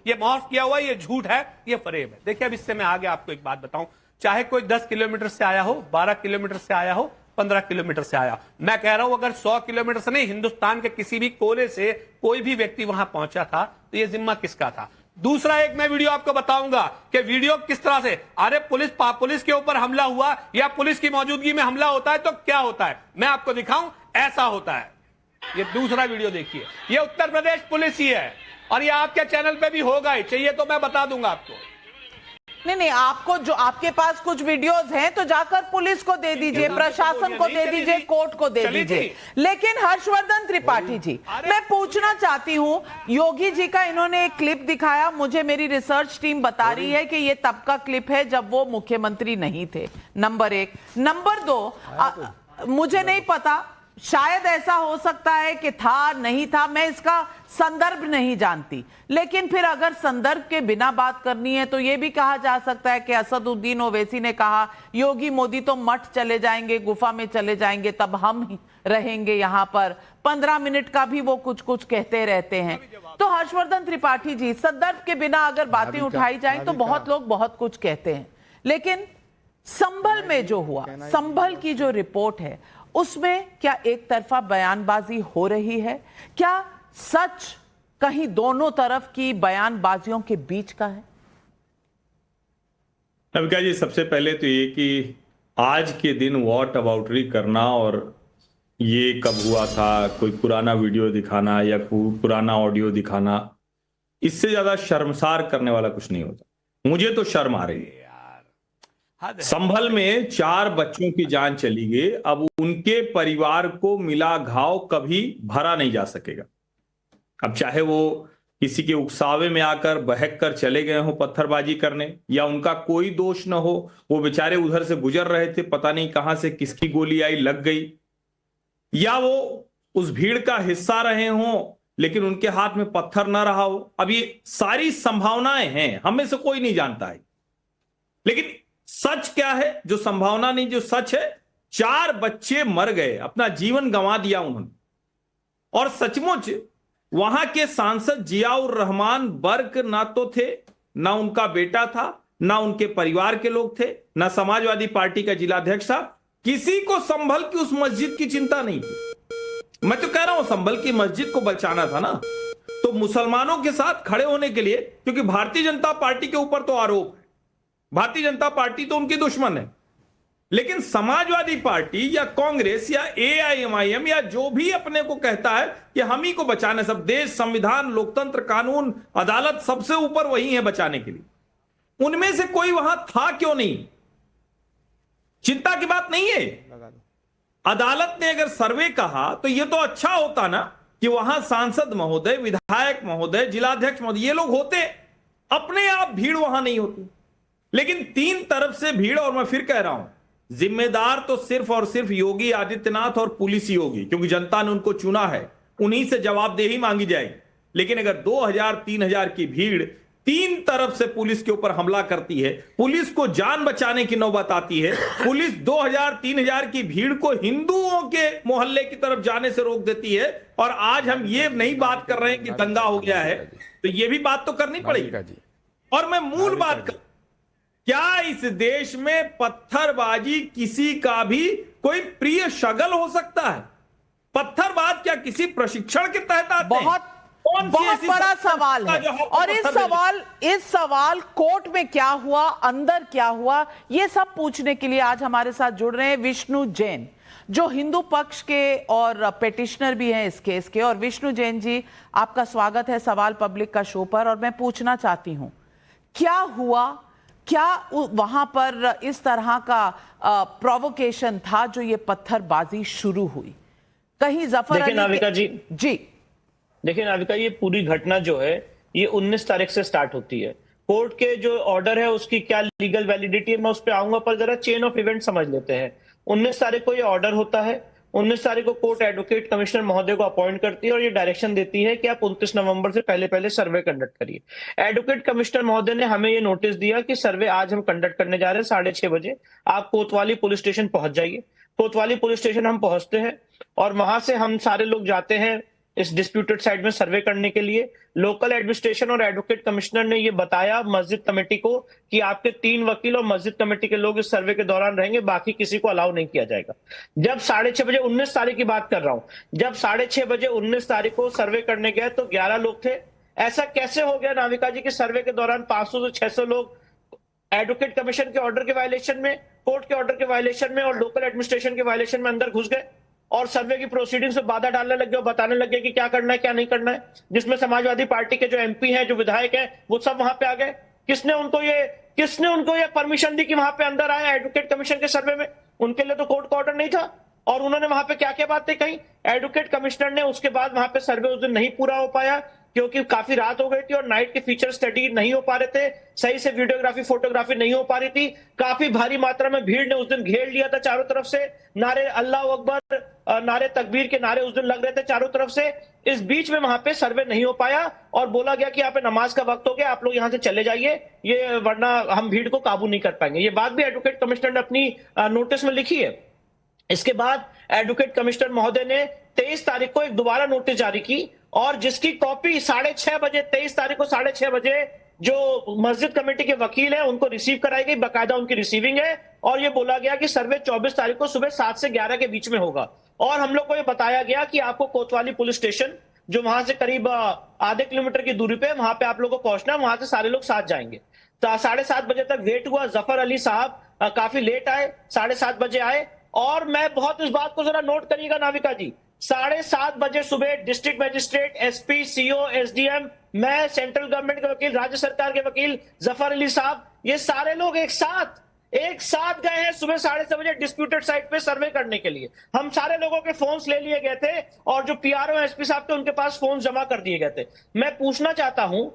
ये माफ किया हुआ, ये झूठ है, ये फरेब है। देखिए, अब इससे मैं आगे आपको एक बात बताऊं, चाहे कोई 10 किलोमीटर से आया हो, 12 किलोमीटर से आया हो, 15 किलोमीटर से आया, मैं कह रहा हूं अगर 100 किलोमीटर से नहीं, हिंदुस्तान के किसी भी कोने से कोई भी व्यक्ति वहां पहुंचा था तो ये जिम्मा किसका था? दूसरा एक मैं वीडियो आपको बताऊंगा कि वीडियो किस तरह से, अरे पुलिस के ऊपर हमला हुआ या पुलिस की मौजूदगी में हमला होता है तो क्या होता है, मैं आपको दिखाऊं, ऐसा होता है। ये दूसरा वीडियो देखिए, ये उत्तर प्रदेश पुलिस ही है और ये आपके चैनल पे भी होगा ही, चाहिए तो मैं बता दूंगा आपको। नहीं, आपको जो आपके पास कुछ वीडियोस हैं तो जाकर पुलिस को दे दीजिए, प्रशासन को दे दीजिए, कोर्ट को दे दीजिए। लेकिन हर्षवर्धन त्रिपाठी जी, मैं पूछना चाहती हूं, योगी जी का इन्होंने एक क्लिप दिखाया, मुझे मेरी रिसर्च टीम बता रही है कि ये तब का क्लिप है जब वो मुख्यमंत्री नहीं थे, नंबर 1। नंबर 2, मुझे नहीं पता, शायद ऐसा हो सकता है कि था नहीं था, मैं इसका संदर्भ नहीं जानती, लेकिन फिर अगर संदर्भ के बिना बात करनी है तो यह भी कहा जा सकता है कि असदुद्दीन ओवैसी ने कहा योगी मोदी तो मठ चले जाएंगे, गुफा में चले जाएंगे, तब हम ही रहेंगे यहां पर। 15 मिनट का भी वो कुछ कुछ कहते रहते हैं। तो हर्षवर्धन त्रिपाठी जी, संदर्भ के बिना अगर बातें उठाई जाए तो बहुत लोग बहुत कुछ कहते हैं, लेकिन संभल में जो हुआ, संभल की जो रिपोर्ट है उसमें क्या एक तरफा बयानबाजी हो रही है? क्या सच कहीं दोनों तरफ की बयानबाजियों के बीच का है? नविका जी, सबसे पहले तो ये कि आज के दिन व्हाट अबाउटरी करना और ये कब हुआ था, कोई पुराना वीडियो दिखाना या पुराना ऑडियो दिखाना, इससे ज्यादा शर्मसार करने वाला कुछ नहीं होता। मुझे तो शर्म आ रही है। संभल में 4 बच्चों की जान चली गई, अब उनके परिवार को मिला घाव कभी भरा नहीं जा सकेगा। अब चाहे वो किसी के उकसावे में आकर बहक कर चले गए हो पत्थरबाजी करने, या उनका कोई दोष न हो, वो बेचारे उधर से गुजर रहे थे, पता नहीं कहां से किसकी गोली आई लग गई, या वो उस भीड़ का हिस्सा रहे हों लेकिन उनके हाथ में पत्थर ना रहा हो। अब ये सारी संभावनाएं हैं, हमें से कोई नहीं जानता है, लेकिन सच क्या है? जो संभावना नहीं, जो सच है, 4 बच्चे मर गए, अपना जीवन गंवा दिया उन्होंने। और सचमुच वहां के सांसद जियाउर रहमान बर्क ना तो थे, ना उनका बेटा था, ना उनके परिवार के लोग थे, ना समाजवादी पार्टी का जिलाध्यक्ष था। किसी को संभल की उस मस्जिद की चिंता नहीं थी। मैं तो कह रहा हूं संभल की मस्जिद को बचाना था ना, तो मुसलमानों के साथ खड़े होने के लिए, क्योंकि भारतीय जनता पार्टी के ऊपर तो आरोप है, भारतीय जनता पार्टी तो उनकी दुश्मन है, लेकिन समाजवादी पार्टी या कांग्रेस या एआईएमआईएम या जो भी अपने को कहता है कि हम ही को बचाने, सब देश, संविधान, लोकतंत्र, कानून, अदालत, सबसे ऊपर वही है बचाने के लिए, उनमें से कोई वहां था क्यों नहीं? चिंता की बात नहीं है। अदालत ने अगर सर्वे कहा तो यह तो अच्छा होता ना कि वहां सांसद महोदय, विधायक महोदय, जिलाध्यक्ष महोदय, ये लोग होते, अपने आप भीड़ वहां नहीं होती। लेकिन तीन तरफ से भीड़, और मैं फिर कह रहा हूं, जिम्मेदार तो सिर्फ और सिर्फ योगी आदित्यनाथ और पुलिस ही होगी, क्योंकि जनता ने उनको चुना है, उन्हीं से जवाबदेही मांगी जाएगी। लेकिन अगर 2000-3000 की भीड़ तीन तरफ से पुलिस के ऊपर हमला करती है, पुलिस को जान बचाने की नौबत आती है, पुलिस 2000-3000 की भीड़ को हिंदुओं के मोहल्ले की तरफ जाने से रोक देती है, और आज हम ये नहीं बात कर रहे हैं कि दंगा हो गया है, तो ये भी बात तो करनी पड़ेगी। और मैं मूल बात कर, क्या इस देश में पत्थरबाजी किसी का भी कोई प्रिय शगल हो सकता है? पत्थरबाज क्या किसी प्रशिक्षण के तहत आते हैं? बहुत बड़ा सवाल है। और इस सवाल कोर्ट में क्या हुआ, अंदर क्या हुआ, ये सब पूछने के लिए आज हमारे साथ जुड़ रहे हैं विष्णु जैन, जो हिंदू पक्ष के और पेटिशनर भी हैं इस केस के। और विष्णु जैन जी, आपका स्वागत है सवाल पब्लिक का शो पर। और मैं पूछना चाहती हूं, क्या हुआ, क्या वहां पर इस तरह का प्रोवोकेशन था जो ये पत्थरबाजी शुरू हुई? कहीं जफर अली नाविका जी देखिए नाविका, ये पूरी घटना जो है ये 19 तारीख से स्टार्ट होती है। कोर्ट के जो ऑर्डर है उसकी क्या लीगल वैलिडिटी है, मैं उस पर आऊंगा, पर जरा चेन ऑफ इवेंट समझ लेते हैं। 19 तारीख को ये ऑर्डर होता है। 19 तारीख को कोर्ट एडवोकेट कमिश्नर महोदय को अपॉइंट करती है और ये डायरेक्शन देती है कि आप 29 नवंबर से पहले सर्वे कंडक्ट करिए। एडवोकेट कमिश्नर महोदय ने हमें ये नोटिस दिया कि सर्वे आज हम कंडक्ट करने जा रहे हैं 6:30 बजे, आप कोतवाली पुलिस स्टेशन पहुंच जाइए। कोतवाली पुलिस स्टेशन हम पहुंचते हैं और वहां से हम सारे लोग जाते हैं इस डिस्प्यूटेड साइड में सर्वे करने के लिए। लोकल एडमिनिस्ट्रेशन और एडवोकेट कमिश्नर ने ये बताया मस्जिद कमेटी को कि आपके 3 वकील और मस्जिद कमेटी के लोग इस सर्वे के दौरान रहेंगे, बाकी किसी को अलाउ नहीं किया जाएगा। जब 6:30 बजे 19 तारीख की बात कर रहा हूं, जब 6:30 बजे 19 तारीख को सर्वे करने गए तो 11 लोग थे। ऐसा कैसे हो गया नाविका जी कि सर्वे के दौरान 500 से 600 लोग एडवोकेट कमीशन के ऑर्डर के वायलेशन में, कोर्ट के ऑर्डर के वायलेशन में और लोकल एडमिनिस्ट्रेशन के वायलेशन में अंदर घुस गए और सर्वे की प्रोसीडिंग्स में बाधा डालने लग गए और बताने लग गए कि क्या करना है क्या नहीं करना है, जिसमें समाजवादी पार्टी के जो एमपी हैं, जो विधायक हैं, वो सब वहां पे आ गए। किसने उनको ये परमिशन दी कि वहां पे अंदर आए एडवोकेट कमीशन के सर्वे में? उनके लिए तो कोर्ट का ऑर्डर नहीं था। और उन्होंने वहां पे क्या क्या बातें कही। एडवोकेट कमिश्नर ने उसके बाद वहां पे सर्वे उस दिन नहीं पूरा हो पाया क्योंकि काफी रात हो गई थी और नाइट के फीचर स्टडी नहीं हो पा रहे थे, सही से वीडियोग्राफी फोटोग्राफी नहीं हो पा रही थी। काफी भारी मात्रा में भीड़ ने उस दिन घेर लिया था चारों तरफ से। नारे अल्लाह अकबर, नारे तकबीर के नारे उस दिन लग रहे थे चारों तरफ से। इस बीच में वहां पे सर्वे नहीं हो पाया और बोला गया कि यहाँ पे नमाज का वक्त हो गया, आप लोग यहाँ से चले जाइए, ये वरना हम भीड़ को काबू नहीं कर पाएंगे। ये बात भी एडवोकेट कमिश्नर ने अपनी नोटिस में लिखी है। इसके बाद एडवोकेट कमिश्नर महोदय ने 23 तारीख को एक दोबारा नोटिस जारी की और जिसकी कॉपी 6:30 बजे 23 तारीख को 6:30 बजे जो मस्जिद कमेटी के वकील हैं उनको रिसीव कराई गई, बाकायदा उनकी रिसीविंग है। और ये बोला गया कि सर्वे 24 तारीख को सुबह 7 से 11 के बीच में होगा। और हम लोग को ये बताया गया कि आपको कोतवाली पुलिस स्टेशन, जो वहां से करीब आधे किलोमीटर की दूरी पे, वहां पे आप लोगों को पहुंचना, वहां से सारे लोग साथ जाएंगे। तो 7:30 बजे तक वेट हुआ। जफर अली साहब काफी लेट आए, 7:30 बजे आए। और मैं बहुत इस बात को जरा नोट करिएगा नाविका जी, 7:30 बजे सुबह district magistrate, SP, CO, SDM, मैं, सेंट्रल गवर्नमेंट के वकील, राज्य सरकार के वकील, जफर अली साहब, ये सारे लोग एक साथ गए हैं सुबह 6:30 बजे डिस्प्यूटेड साइट पे सर्वे करने के लिए। हम सारे लोगों के फोन्स ले लिए गए थे और जो पीआरओ एसपी साहब थे उनके पास फोन जमा कर दिए गए थे। मैं पूछना चाहता हूं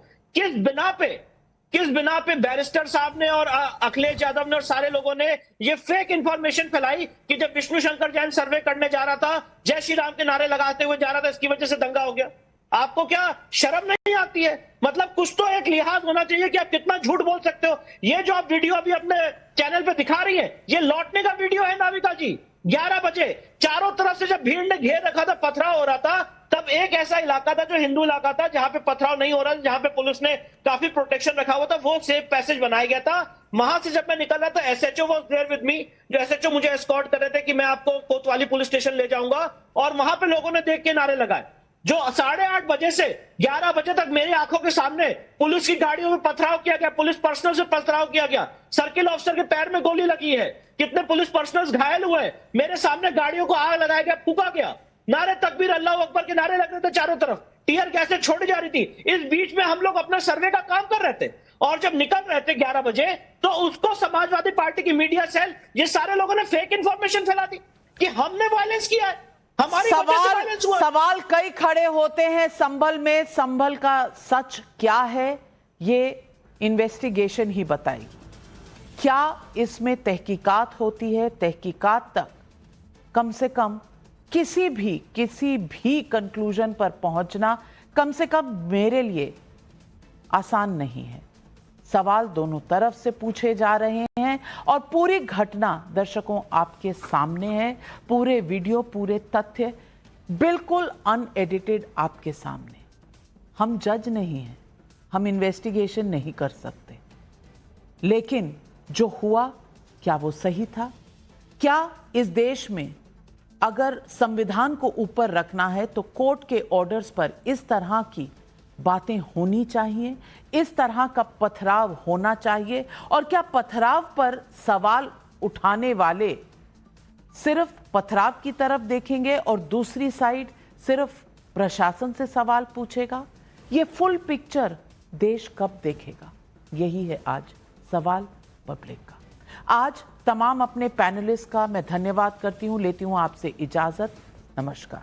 किस बिना पे बैरिस्टर साहब ने और अखिलेश यादव ने और सारे लोगों ने ये फेक इंफॉर्मेशन फैलाई कि जब विष्णु शंकर जैन सर्वे करने जा रहा था, जय श्री राम के नारे लगाते हुए जा रहा था, इसकी वजह से दंगा हो गया। आपको क्या शर्म नहीं आती है? मतलब कुछ तो एक लिहाज होना चाहिए कि आप कितना झूठ बोल सकते हो। ये जो आप वीडियो अभी अपने चैनल पे दिखा रही है, ये लौटने का वीडियो है नाविका जी। 11 बजे चारों तरफ से जब भीड़ ने घेर रखा था, पथराव हो रहा था, तब एक ऐसा इलाका था जो हिंदू इलाका था, जहां पे पथराव नहीं हो रहा था, जहां पे पुलिस ने काफी प्रोटेक्शन रखा हुआ था, वो सेफ पैसेज बनाया गया था। वहां से जब मैं निकल रहा था, SHO was there with me, जो एसएचओ मुझे एस्कॉर्ट कर रहे थे कि मैं आपको कोतवाली पुलिस स्टेशन ले जाऊंगा, और वहां पे लोगों ने देख के नारे लगाए। जो 8:30 बजे से 11 बजे तक मेरी आंखों के सामने पुलिस की गाड़ियों में पथराव किया गया, पुलिस पर्सनल से पथराव किया गया, सर्किल ऑफिसर के पैर में गोली लगी है, कितने पुलिस पर्सनल घायल हुए, मेरे सामने गाड़ियों को आग लगाया गया, फूका गया, नारे तकबीर अल्लाह अकबर के नारे लग रहे थे चारों तरफ, टीयर गैसें छोड़ी जा रही थी। इस बीच में हम लोग अपना सर्वे का काम कर रहे थे, और जब निकल रहे थे 11 बजे, तो उसको समाजवादी पार्टी की मीडिया सेल, ये सारे लोगों ने फेक इंफॉर्मेशन फैला दी कि हमने वायलेंस किया है, हमारी वजह से वायलेंस हुआ। सवाल कई खड़े होते हैं संभल में। संभल का सच क्या है, ये इन्वेस्टिगेशन ही बताएगी। क्या इसमें तहकीकात होती है? तहकीकात तक कम से कम किसी भी कंक्लूजन पर पहुंचना कम से कम मेरे लिए आसान नहीं है। सवाल दोनों तरफ से पूछे जा रहे हैं, और पूरी घटना दर्शकों आपके सामने है, पूरे वीडियो, पूरे तथ्य बिल्कुल अनएडिटेड आपके सामने। हम जज नहीं हैं, हम इन्वेस्टिगेशन नहीं कर सकते, लेकिन जो हुआ क्या वो सही था? क्या इस देश में अगर संविधान को ऊपर रखना है तो कोर्ट के ऑर्डर्स पर इस तरह की बातें होनी चाहिए, इस तरह का पथराव होना चाहिए? और क्या पथराव पर सवाल उठाने वाले सिर्फ पथराव की तरफ देखेंगे और दूसरी साइड सिर्फ प्रशासन से सवाल पूछेगा? ये फुल पिक्चर देश कब देखेगा? यही है आज सवाल पब्लिक का। आज तमाम अपने पैनलिस्ट का मैं धन्यवाद करती हूं, लेती हूं आपसे इजाजत। नमस्कार।